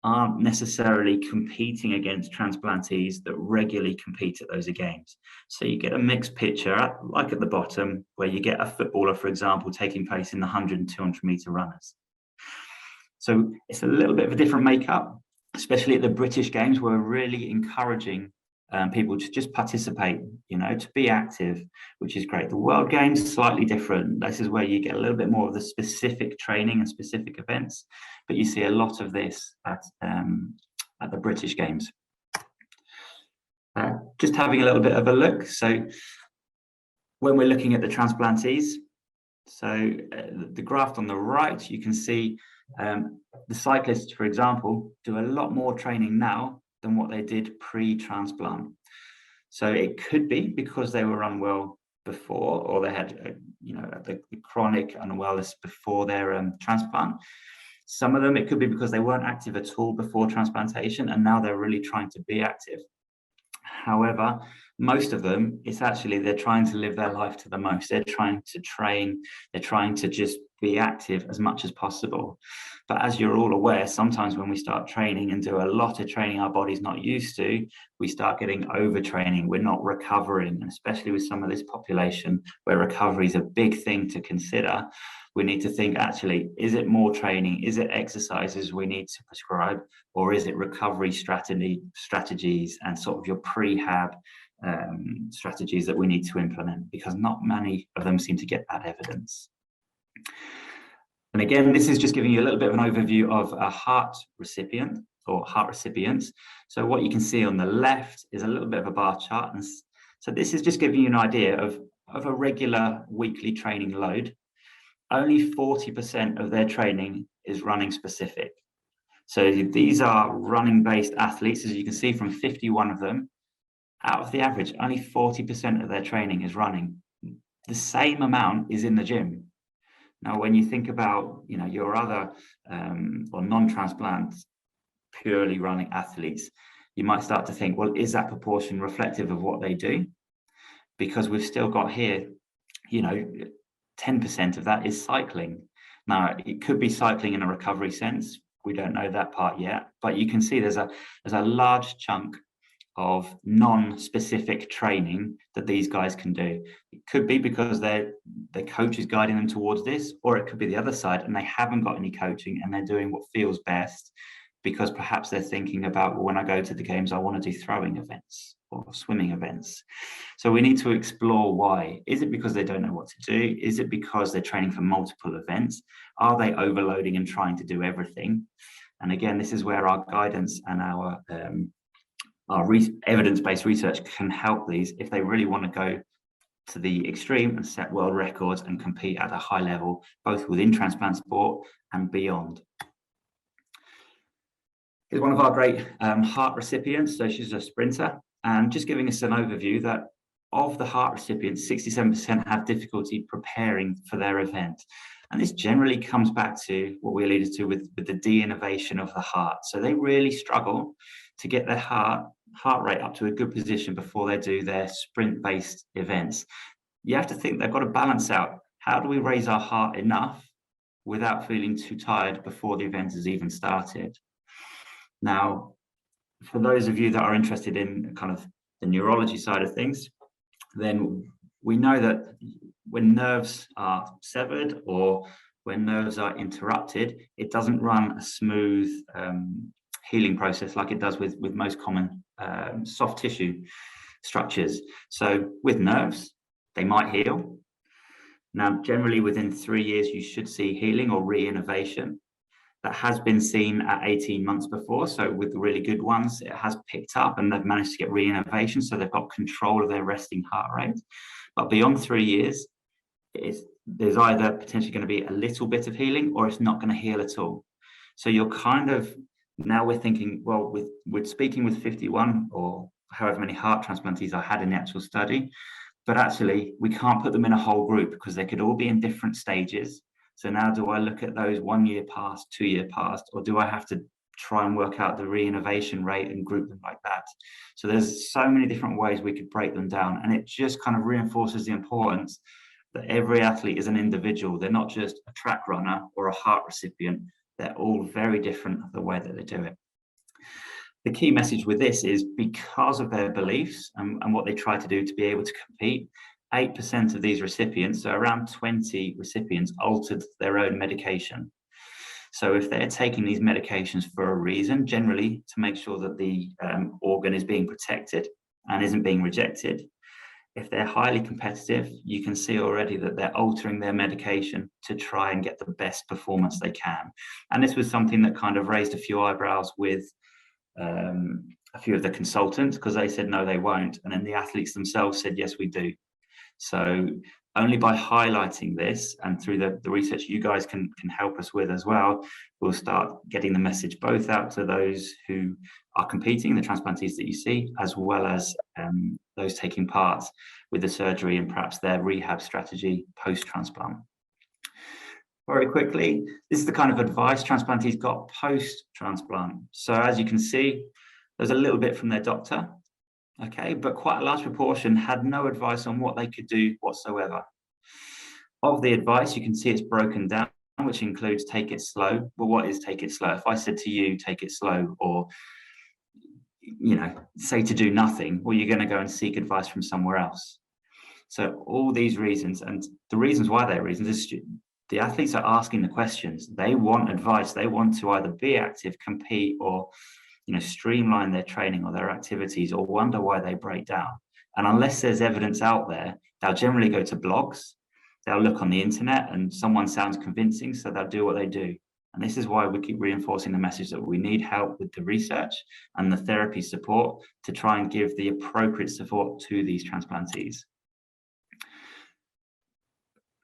aren't necessarily competing against transplantees that regularly compete at those games. So you get a mixed picture, like at the bottom, where you get a footballer, for example, taking place in the 100 and 200 meter runners. So it's a little bit of a different makeup, especially at the British Games. We're really encouraging people to just participate, to be active, which is great. The World Games, slightly different. This is where you get a little bit more of the specific training and specific events, but you see a lot of this at the British Games. Just having a little bit of a look. So when we're looking at the transplantees, so the graph on the right, you can see the cyclists, for example, do a lot more training now than what they did pre-transplant. So it could be because they were unwell before, or they had the chronic unwellness before their transplant. Some of them, it could be because they weren't active at all before transplantation, and now they're really trying to be active. However, most of them, it's actually they're trying to live their life to the most. They're trying to train, they're trying to just be active as much as possible. But as you're all aware, sometimes when we start training and do a lot of training our body's not used to, we start getting overtraining. We're not recovering, and especially with some of this population where recovery is a big thing to consider. We need to think, actually, is it more training? Is it exercises we need to prescribe? Or is it recovery strategies and sort of your prehab strategies that we need to implement? Because not many of them seem to get that evidence. And again, this is just giving you a little bit of an overview of a heart recipient or heart recipients. So what you can see on the left is a little bit of a bar chart. And so this is just giving you an idea of a regular weekly training load. Only 40% of their training is running specific. So these are running based athletes, as you can see from 51 of them. Out of the average, only 40% of their training is running. The same amount is in the gym. Now, when you think about, your other or non-transplant purely running athletes, you might start to think, well, is that proportion reflective of what they do? Because we've still got here, 10% of that is cycling. Now, it could be cycling in a recovery sense. We don't know that part yet, but you can see there's a large chunk of non-specific training that these guys can do. It could be because their coach is guiding them towards this, or it could be the other side and they haven't got any coaching and they're doing what feels best because perhaps they're thinking about, well, when I go to the games, I want to do throwing events or swimming events. So we need to explore why. Is it because they don't know what to do? Is it because they're training for multiple events? Are they overloading and trying to do everything? And again, this is where our guidance and our evidence-based research can help these if they really want to go to the extreme and set world records and compete at a high level, both within transplant sport and beyond. Here's one of our great heart recipients. So she's a sprinter, and just giving us an overview that of the heart recipients, 67% have difficulty preparing for their event. And this generally comes back to what we alluded to with the de-innovation of the heart. So they really struggle to get their heart rate up to a good position before they do their sprint-based events. You have to think they've got to balance out, how do we raise our heart enough without feeling too tired before the event has even started? Now, for those of you that are interested in kind of the neurology side of things, then we know that when nerves are severed or when nerves are interrupted, it doesn't run a smooth healing process like it does with most common soft tissue structures. So with nerves, they might heal. Now, generally within 3 years, you should see healing or re-innovation. That has been seen at 18 months before. So with the really good ones, it has picked up and they've managed to get re-innovation. So they've got control of their resting heart rate. But beyond 3 years, there's either potentially going to be a little bit of healing or it's not going to heal at all. So you're kind of, now we're thinking, well, with speaking with 51 or however many heart transplantees I had in the actual study, but actually we can't put them in a whole group because they could all be in different stages. So now do I look at those 1 year past, 2 year past, or do I have to try and work out the re-innovation rate and group them like that? So there's so many different ways we could break them down, and it just kind of reinforces the importance that every athlete is an individual. They're not just a track runner or a heart recipient. They're all very different the way that they do it. The key message with this is because of their beliefs and what they try to do to be able to compete, 8% of these recipients, so around 20 recipients, altered their own medication. So if they're taking these medications for a reason, generally to make sure that the organ is being protected and isn't being rejected, if they're highly competitive, you can see already that they're altering their medication to try and get the best performance they can. And this was something that kind of raised a few eyebrows with a few of the consultants, because they said, no, they won't. And then the athletes themselves said, yes, we do. So only by highlighting this and through the research you guys can help us with as well, we'll start getting the message both out to those who are competing, the transplantees that you see, as well as those taking part with the surgery and perhaps their rehab strategy post-transplant. Very quickly, this is the kind of advice transplantees got post-transplant. So as you can see, there's a little bit from their doctor. Okay, but quite a large proportion had no advice on what they could do whatsoever. Of the advice, you can see it's broken down, which includes take it slow. Well, what is take it slow? If I said to you, take it slow, or say to do nothing, well, you're going to go and seek advice from somewhere else. So all these reasons, and the reasons why they're reasons is the athletes are asking the questions. They want advice. They want to either be active, compete, or streamline their training or their activities, or wonder why they break down. And unless there's evidence out there, they'll generally go to blogs, they'll look on the internet and someone sounds convincing, so they'll do what they do. And this is why we keep reinforcing the message that we need help with the research and the therapy support to try and give the appropriate support to these transplantees.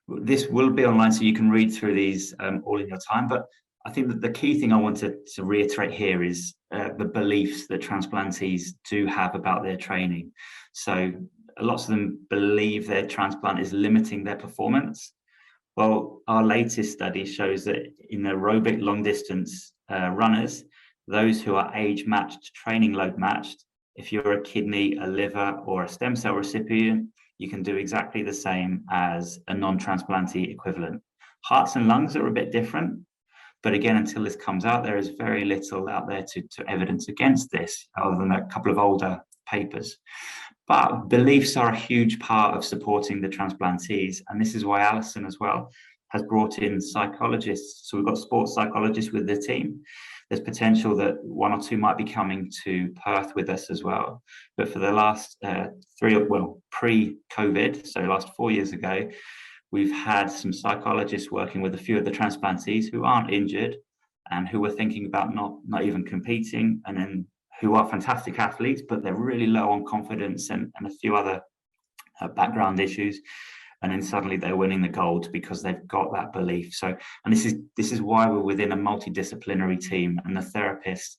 This will be online, so you can read through these all in your time, but I think that the key thing I wanted to reiterate here is the beliefs that transplantees do have about their training. So lots of them believe their transplant is limiting their performance. Well, our latest study shows that in aerobic long distance runners, those who are age matched, training load matched, if you're a kidney, a liver, or a stem cell recipient, you can do exactly the same as a non-transplantee equivalent. Hearts and lungs are a bit different. But again, until this comes out, there is very little out there to evidence against this, other than a couple of older papers. But beliefs are a huge part of supporting the transplantees. And this is why Allison as well has brought in psychologists. So we've got sports psychologists with the team. There's potential that 1 or 2 might be coming to Perth with us as well. But for the last pre-COVID, so last 4 years ago, we've had some psychologists working with a few of the transplantees who aren't injured and who were thinking about not even competing, and then who are fantastic athletes, but they're really low on confidence and a few other background issues. And then suddenly they're winning the gold because they've got that belief. So, and this is why we're within a multidisciplinary team, and the therapist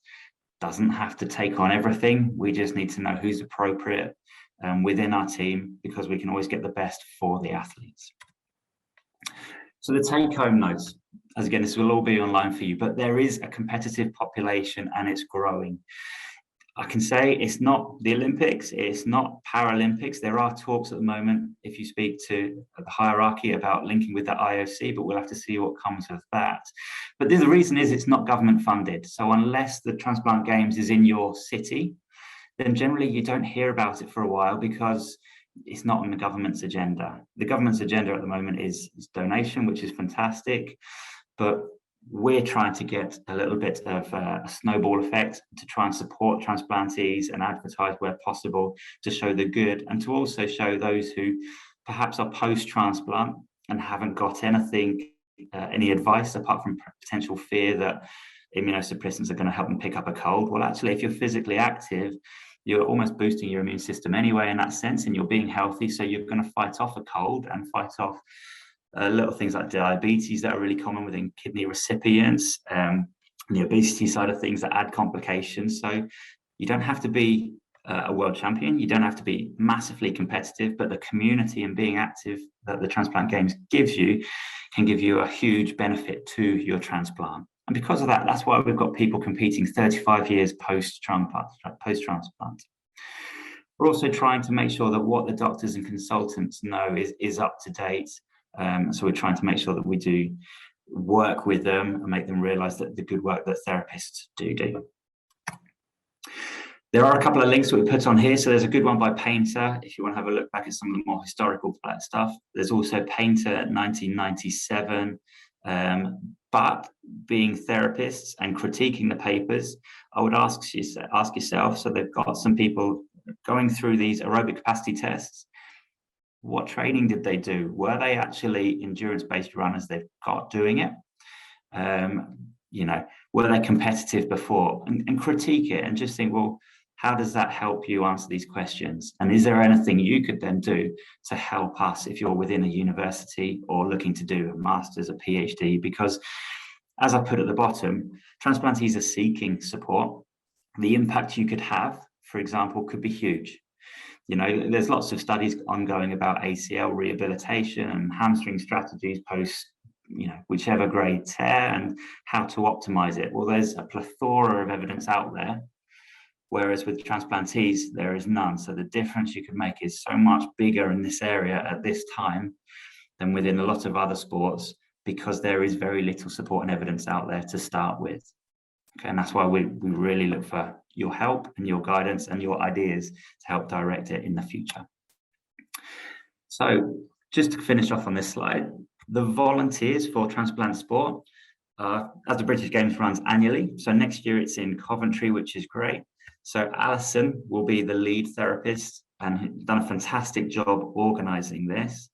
doesn't have to take on everything. We just need to know who's appropriate within our team, because we can always get the best for the athletes. So the take-home notes, as again, this will all be online for you, but there is a competitive population and it's growing. I can say it's not the Olympics, it's not Paralympics. There are talks at the moment, if you speak to the hierarchy, about linking with the IOC, but we'll have to see what comes of that. But the reason is it's not government funded. So unless the Transplant Games is in your city, then generally you don't hear about it for a while because it's not on the government's agenda. The government's agenda at the moment is donation, which is fantastic, but we're trying to get a little bit of a snowball effect to try and support transplantees and advertise where possible to show the good, and to also show those who perhaps are post-transplant and haven't got anything any advice apart from potential fear that immunosuppressants are going to help them pick up a cold. Well, actually, if you're physically active, you're almost boosting your immune system anyway in that sense, and you're being healthy, so you're going to fight off a cold and fight off little things like diabetes that are really common within kidney recipients, the obesity side of things that add complications. So you don't have to be a world champion, you don't have to be massively competitive, but the community and being active that the Transplant Games gives you can give you a huge benefit to your transplant. And because of that, that's why we've got people competing 35 years post-transplant. We're also trying to make sure that what the doctors and consultants know is up to date. So we're trying to make sure that we do work with them and make them realize that the good work that therapists do. There are a couple of links that we put on here. So there's a good one by Painter, if you want to have a look back at some of the more historical stuff. There's also Painter 1997. But being therapists and critiquing the papers, I would ask yourself, so they've got some people going through these aerobic capacity tests. What training did they do? Were they actually endurance-based runners they've got doing it? Were they competitive before? And critique it and just think, well, how does that help you answer these questions? And is there anything you could then do to help us if you're within a university or looking to do a master's, a PhD? Because as I put at the bottom, transplantees are seeking support. The impact you could have, for example, could be huge. There's lots of studies ongoing about ACL rehabilitation and hamstring strategies post, whichever grade tear and how to optimize it. Well, there's a plethora of evidence out there. Whereas with transplantees, there is none. So the difference you could make is so much bigger in this area at this time than within a lot of other sports, because there is very little support and evidence out there to start with. Okay, and that's why we really look for your help and your guidance and your ideas to help direct it in the future. So just to finish off on this slide, the volunteers for transplant sport, as the British Games runs annually. So next year it's in Coventry, which is great. So Allison will be the lead therapist and done a fantastic job organising this.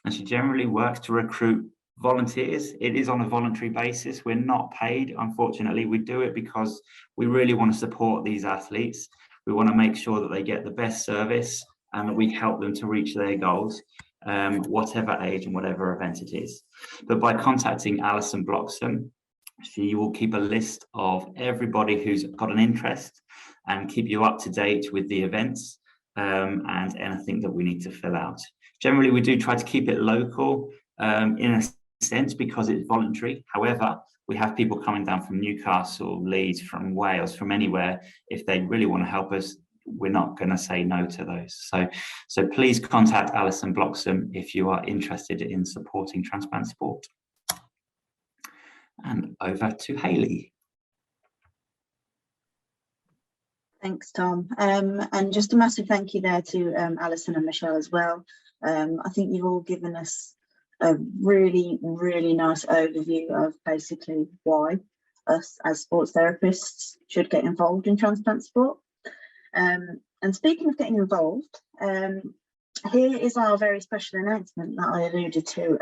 And she generally works to recruit volunteers. It is on a voluntary basis. We're not paid, unfortunately. We do it because we really want to support these athletes. We want to make sure that they get the best service and that we help them to reach their goals, whatever age and whatever event it is. But by contacting Allison Bloxson, she will keep a list of everybody who's got an interest and keep you up to date with the events and anything that we need to fill out. Generally, we do try to keep it local in a sense because it's voluntary. However, we have people coming down from Newcastle, Leeds, from Wales, from anywhere. If they really want to help us, we're not going to say no to those. So please contact Allison Bloxson if you are interested in supporting transplant sport. And over to Hayley. Thanks, Tom. And just a massive thank you there to Alison and Michelle as well. I think you've all given us a really, really nice overview of basically why us as sports therapists should get involved in transplant sport. And speaking of getting involved, here is our very special announcement that I alluded to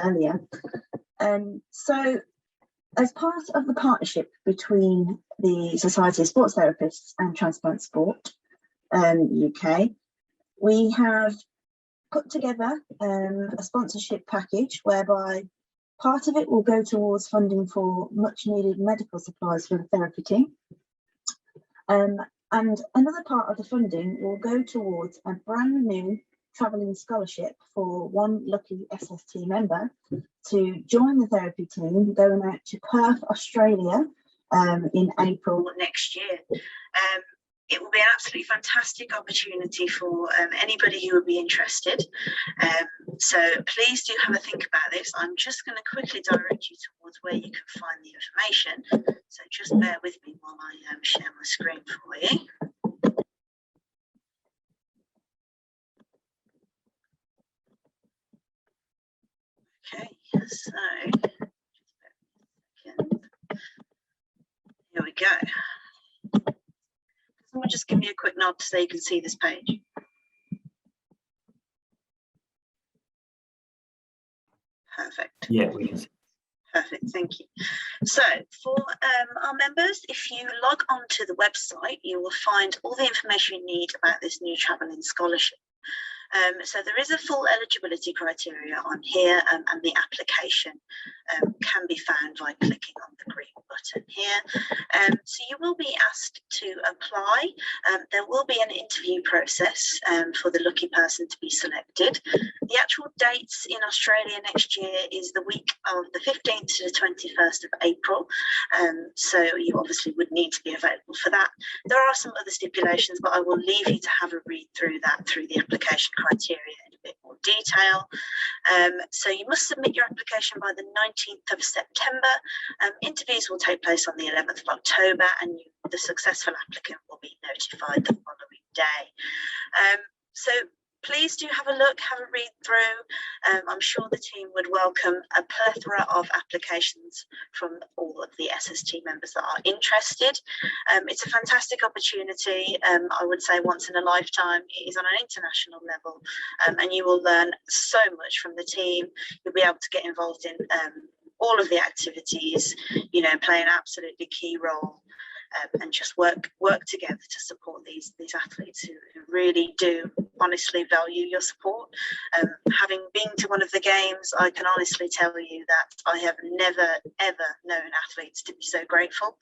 earlier. So as part of the partnership between the Society of Sports Therapists and Transplant Sport UK, we have put together a sponsorship package whereby part of it will go towards funding for much needed medical supplies for the therapy team. And another part of the funding will go towards a brand new travelling scholarship for one lucky SST member to join the therapy team going out to Perth, Australia in April next year. It will be an absolutely fantastic opportunity for anybody who would be interested. So please do have a think about this. I'm just going to quickly direct you towards where you can find the information. So just bear with me while I share my screen for you. Okay, so here we go. Someone just give me a quick nod so you can see this page. Perfect. Yeah, we can see. Perfect, thank you. So for our members, if you log on to the website, you will find all the information you need about this new travelling scholarship. So there is a full eligibility criteria on here, and the application can be found by clicking on the green button here. So you will be asked to apply. There will be an interview process for the lucky person to be selected. The actual dates in Australia next year is the week of the 15th to the 21st of April. So you obviously would need to be available for that. There are some other stipulations, but I will leave you to have a read through that through the application criteria in a bit more detail. So you must submit your application by the 19th of September. Interviews will take place on the 11th of October, and the successful applicant will be notified the following day. So please do have a look, have a read through. I'm sure the team would welcome a plethora of applications from all of the SST members that are interested. It's a fantastic opportunity. I would say once in a lifetime. It is on an international level, and you will learn so much from the team. You'll be able to get involved in all of the activities, you know, play an absolutely key role. And just work together to support these athletes who really do honestly value your support. Having been to one of the games, I can honestly tell you that I have never ever known athletes to be so grateful.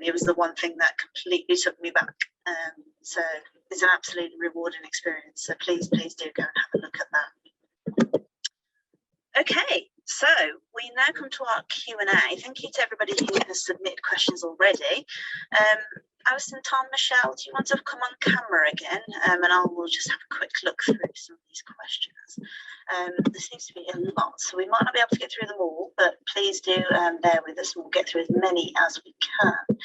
It was the one thing that completely took me back. So it's an absolutely rewarding experience. So please do go and have a look at that. Okay, so we now come to our Q&A. Thank you to everybody who has submitted questions already. Allison, Tom, Michelle, do you want to come on camera again? And we'll just have a quick look through some of these questions. There seems to be a lot, so we might not be able to get through them all, but please do bear with us and we'll get through as many as we can.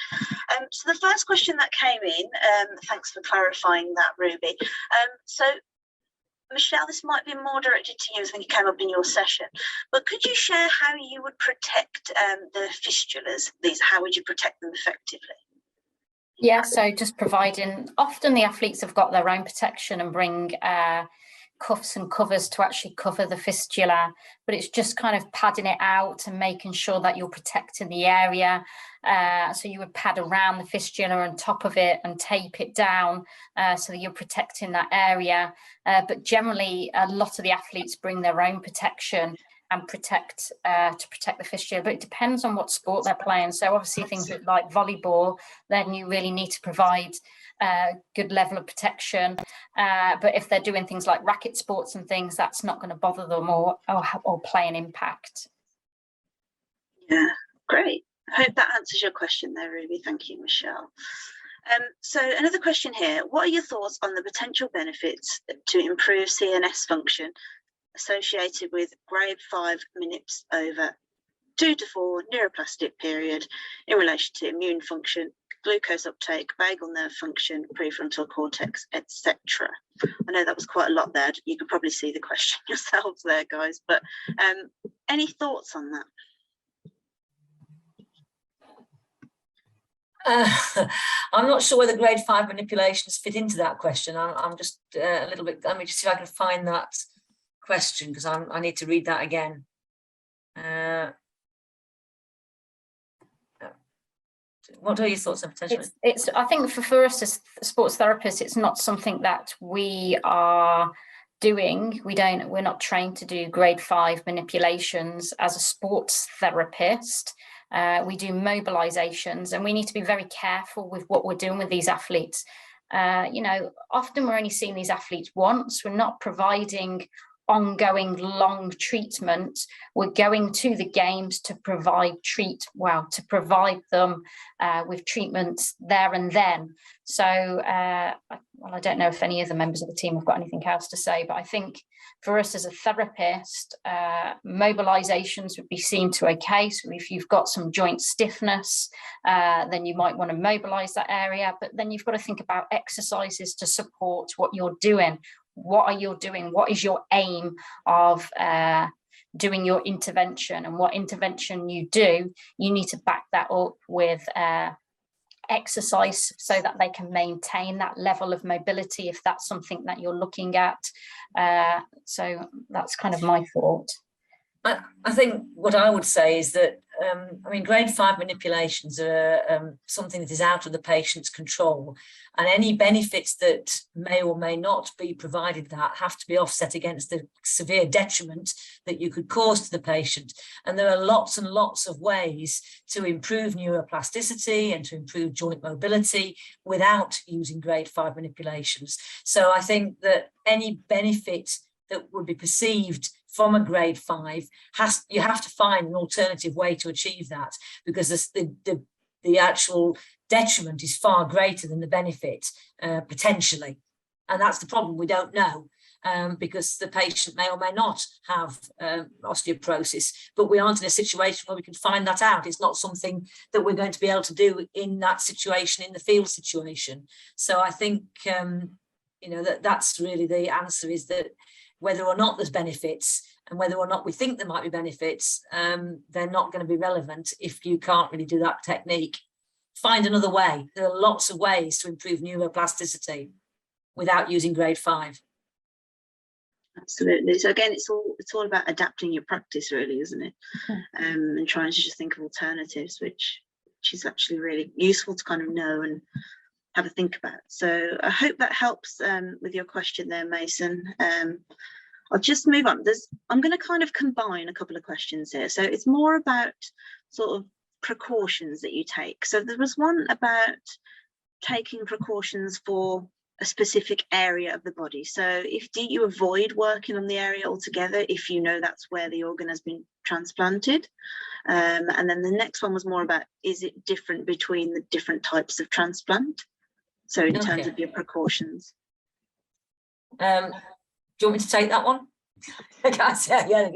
So the first question that came in, thanks for clarifying that, Ruby. So Michelle, this might be more directed to you. I think it came up in your session, but could you share how you would protect the fistulas? How would you protect them effectively? Yeah, so just providing, often the athletes have got their own protection and bring cuffs and covers to actually cover the fistula, but it's just kind of padding it out and making sure that you're protecting the area. So you would pad around the fistula on top of it and tape it down so that you're protecting that area. But generally, a lot of the athletes bring their own protection and to protect the fistula, but it depends on what sport they're playing. So obviously things like volleyball, then you really need to provide good level of protection. But if they're doing things like racket sports and things, that's not going to bother them or play an impact. Yeah, great. I hope that answers your question there, Ruby. Thank you, Michelle. So another question here. What are your thoughts on the potential benefits to improve CNS function associated with grade 5 MNPs over 2 to 4 neuroplastic period in relation to immune function, glucose uptake, vagal nerve function, prefrontal cortex, etc.? I know that was quite a lot there. You could probably see the question yourselves there, guys, but any thoughts on that? I'm not sure whether grade 5 manipulations fit into that question. I'm just a little bit, let me just see if I can find that question, because I need to read that again. What are your thoughts on potential? I think for us as sports therapists, it's not something that we are doing. We're not trained to do grade 5 manipulations as a sports therapist. We do mobilizations, and we need to be very careful with what we're doing with these athletes. You know, often we're only seeing these athletes once. We're not providing ongoing long treatment. We're going to the games to provide them with treatments there and then. So well, I don't know if any of the members of the team have got anything else to say, but I think for us as a therapist, mobilizations would be seen to okay. So if you've got some joint stiffness, then you might want to mobilize that area, but then you've got to think about exercises to support what you're doing. What are you doing? What is your aim of doing your intervention? And what intervention you do, you need to back that up with exercise so that they can maintain that level of mobility if that's something that you're looking at. So that's kind of my thought. I think what I would say is that I mean, grade 5 manipulations are something that is out of the patient's control, and any benefits that may or may not be provided that have to be offset against the severe detriment that you could cause to the patient. And there are lots and lots of ways to improve neuroplasticity and to improve joint mobility without using grade 5 manipulations. So I think that any benefit that would be perceived from a grade 5 you have to find an alternative way to achieve that, because the actual detriment is far greater than the benefit potentially, and that's the problem. We don't know, because the patient may or may not have osteoporosis, but we aren't in a situation where we can find that out. It's not something that we're going to be able to do in that situation, in the field situation. So I think you know, that's really the answer, is that whether or not there's benefits and whether or not we think there might be benefits, they're not going to be relevant if you can't really do that technique. Find another way. There are lots of ways to improve neuroplasticity without using grade 5. Absolutely. So again, it's all about adapting your practice, really, isn't it? And trying to just think of alternatives, which is actually really useful to kind of know and have a think about. So I hope that helps with your question there, Mason. I'll just move on. I'm going to kind of combine a couple of questions here. So it's more about sort of precautions that you take. So there was one about taking precautions for a specific area of the body. So do you avoid working on the area altogether if you know that's where the organ has been transplanted? And then the next one was more about, is it different between the different types of transplant? So in terms of your precautions. Do you want me to take that one? I can't say, yeah,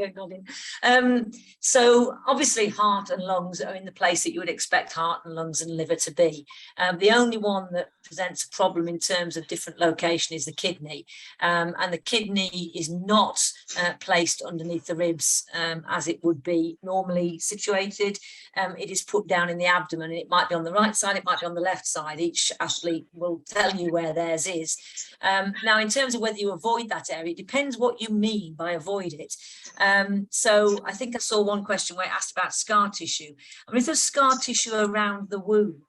so obviously heart and lungs are in the place that you would expect heart and lungs and liver to be. The only one that presents a problem in terms of different location is the kidney, and the kidney is not placed underneath the ribs as it would be normally situated. It is put down in the abdomen, and it might be on the right side, it might be on the left side. Each athlete will tell you where theirs is. Now, in terms of whether you avoid that area, it depends what you mean by avoid it. So I think I saw one question where it asked about scar tissue. I mean, if there's scar tissue around the wound,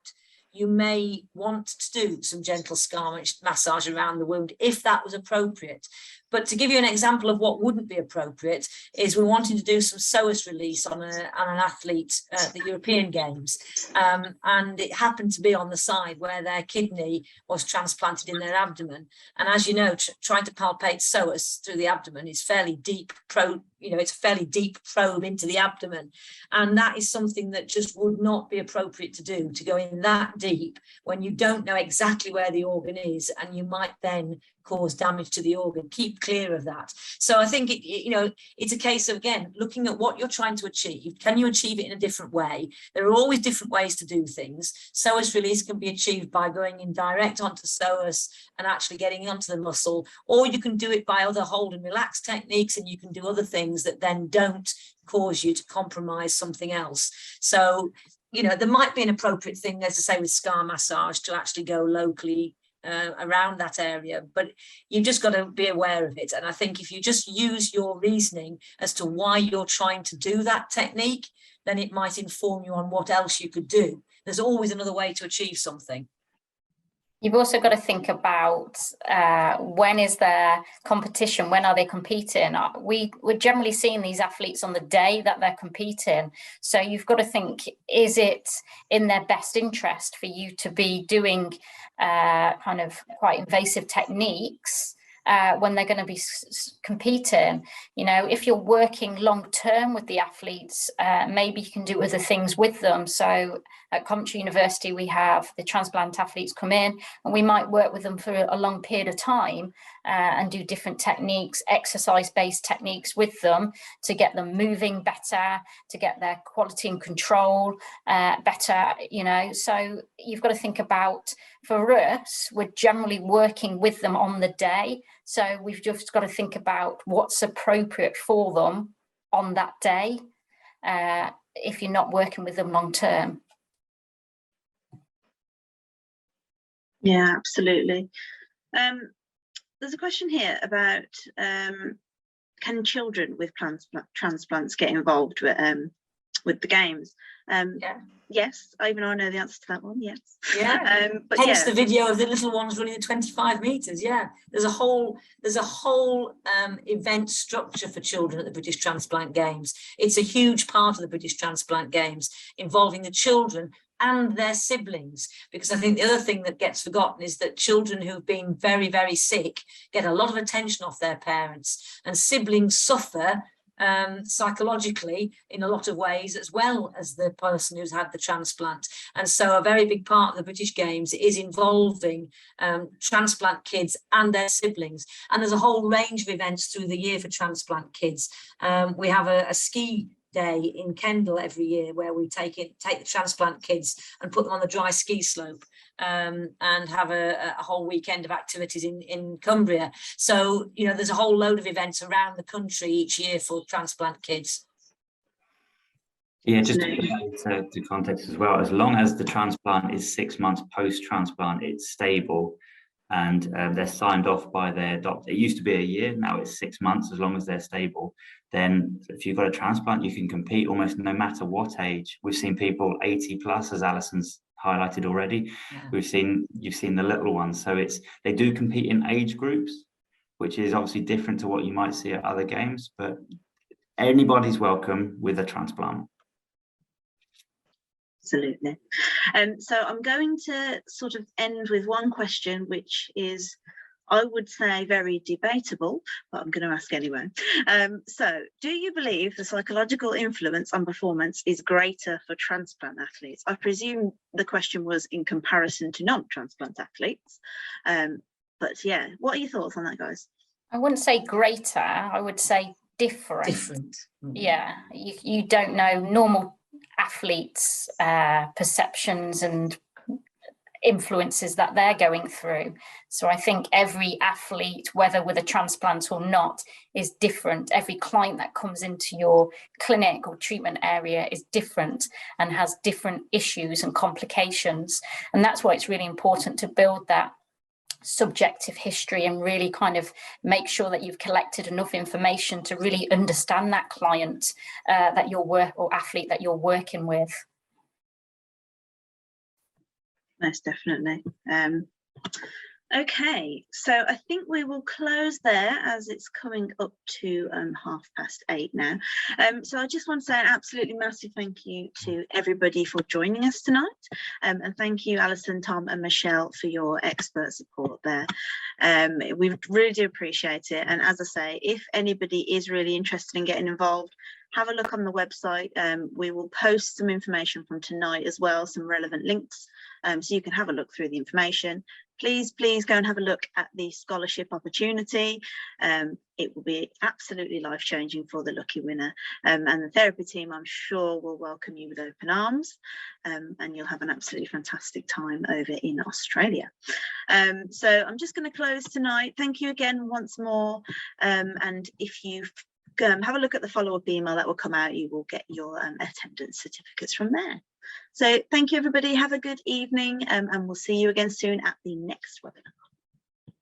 you may want to do some gentle scar massage around the wound if that was appropriate. But to give you an example of what wouldn't be appropriate is we're wanting to do some psoas release on an athlete at the European Games. And it happened to be on the side where their kidney was transplanted in their abdomen. And as you know, trying to palpate psoas through the abdomen is fairly deep it's a fairly deep probe into the abdomen. And that is something that just would not be appropriate to do, to go in that deep when you don't know exactly where the organ is, and you might then cause damage to the organ. Keep clear of that. So I think it's a case of, again, looking at what you're trying to achieve. Can you achieve it in a different way? There are always different ways to do things. Psoas release can be achieved by going in direct onto psoas and actually getting onto the muscle, or you can do it by other hold and relax techniques, and you can do other things that then don't cause you to compromise something else. So there might be an appropriate thing, as I say, with scar massage, to actually go locally around that area, but you've just got to be aware of it. And I think if you just use your reasoning as to why you're trying to do that technique, then it might inform you on what else you could do. There's always another way to achieve something. You've also got to think about when is their competition, when are they competing? We're generally seeing these athletes on the day that they're competing. So you've got to think, is it in their best interest for you to be doing kind of quite invasive techniques when they're going to be competing? If you're working long term with the athletes, maybe you can do other things with them. So at Coventry University, we have the transplant athletes come in, and we might work with them for a long period of time and do different techniques, exercise-based techniques with them to get them moving better, to get their quality and control better. So you've got to think about, for us, we're generally working with them on the day. So we've just got to think about what's appropriate for them on that day if you're not working with them long term. Yeah, absolutely. There's a question here about can children with transplants get involved with the games. Yeah. Yes, even I know the answer to that one. Yes. Yeah. But Hence yeah, the video of the little ones running the 25 meters. Yeah. There's a whole event structure for children at the British Transplant Games. It's a huge part of the British Transplant Games, involving the children and their siblings, because I think the other thing that gets forgotten is that children who've been very, very sick get a lot of attention off their parents, and siblings suffer psychologically in a lot of ways, as well as the person who's had the transplant. And so a very big part of the British Games is involving transplant kids and their siblings. And there's a whole range of events through the year for transplant kids. We have a ski day in Kendal every year where we take the transplant kids and put them on the dry ski slope, and have a whole weekend of activities in Cumbria. So, you know, there's a whole load of events around the country each year for transplant kids. Yeah, just to put that into context as well, as long as the transplant is 6 months post-transplant, it's stable, and they're signed off by their doctor. It used to be a year, now it's 6 months, as long as they're stable. Then if you've got a transplant, you can compete almost no matter what age. We've seen people 80 plus, as Alison's highlighted already. Yeah. You've seen the little ones. So they do compete in age groups, which is obviously different to what you might see at other games, but anybody's welcome with a transplant. Absolutely. So I'm going to sort of end with one question, which is, I would say, very debatable, but I'm going to ask anyway. So do you believe the psychological influence on performance is greater for transplant athletes? I presume the question was in comparison to non-transplant athletes. But yeah, what are your thoughts on that, guys? I wouldn't say greater, I would say different. Yeah, you don't know normal athletes' perceptions and influences that they're going through. So I think every athlete, whether with a transplant or not, is different. Every client that comes into your clinic or treatment area is different and has different issues and complications. And that's why it's really important to build that subjective history and really kind of make sure that you've collected enough information to really understand that client that you're or athlete that you're working with. Most definitely. Okay, so I think we will close there as it's coming up to 8:30 now. So I just want to say an absolutely massive thank you to everybody for joining us tonight, and thank you, Alison, Tom and Michelle, for your expert support there. We really do appreciate it, and as I say, if anybody is really interested in getting involved, have a look on the website. We will post some information from tonight as well, some relevant links, so you can have a look through the information. Please go and have a look at the scholarship opportunity. It will be absolutely life-changing for the lucky winner, and the therapy team, I'm sure, will welcome you with open arms, and you'll have an absolutely fantastic time over in Australia. So I'm just going to close tonight. Thank you again once more, and if you have a look at the follow-up email that will come out, you will get your attendance certificates from there. So thank you, everybody. Have a good evening, and we'll see you again soon at the next webinar.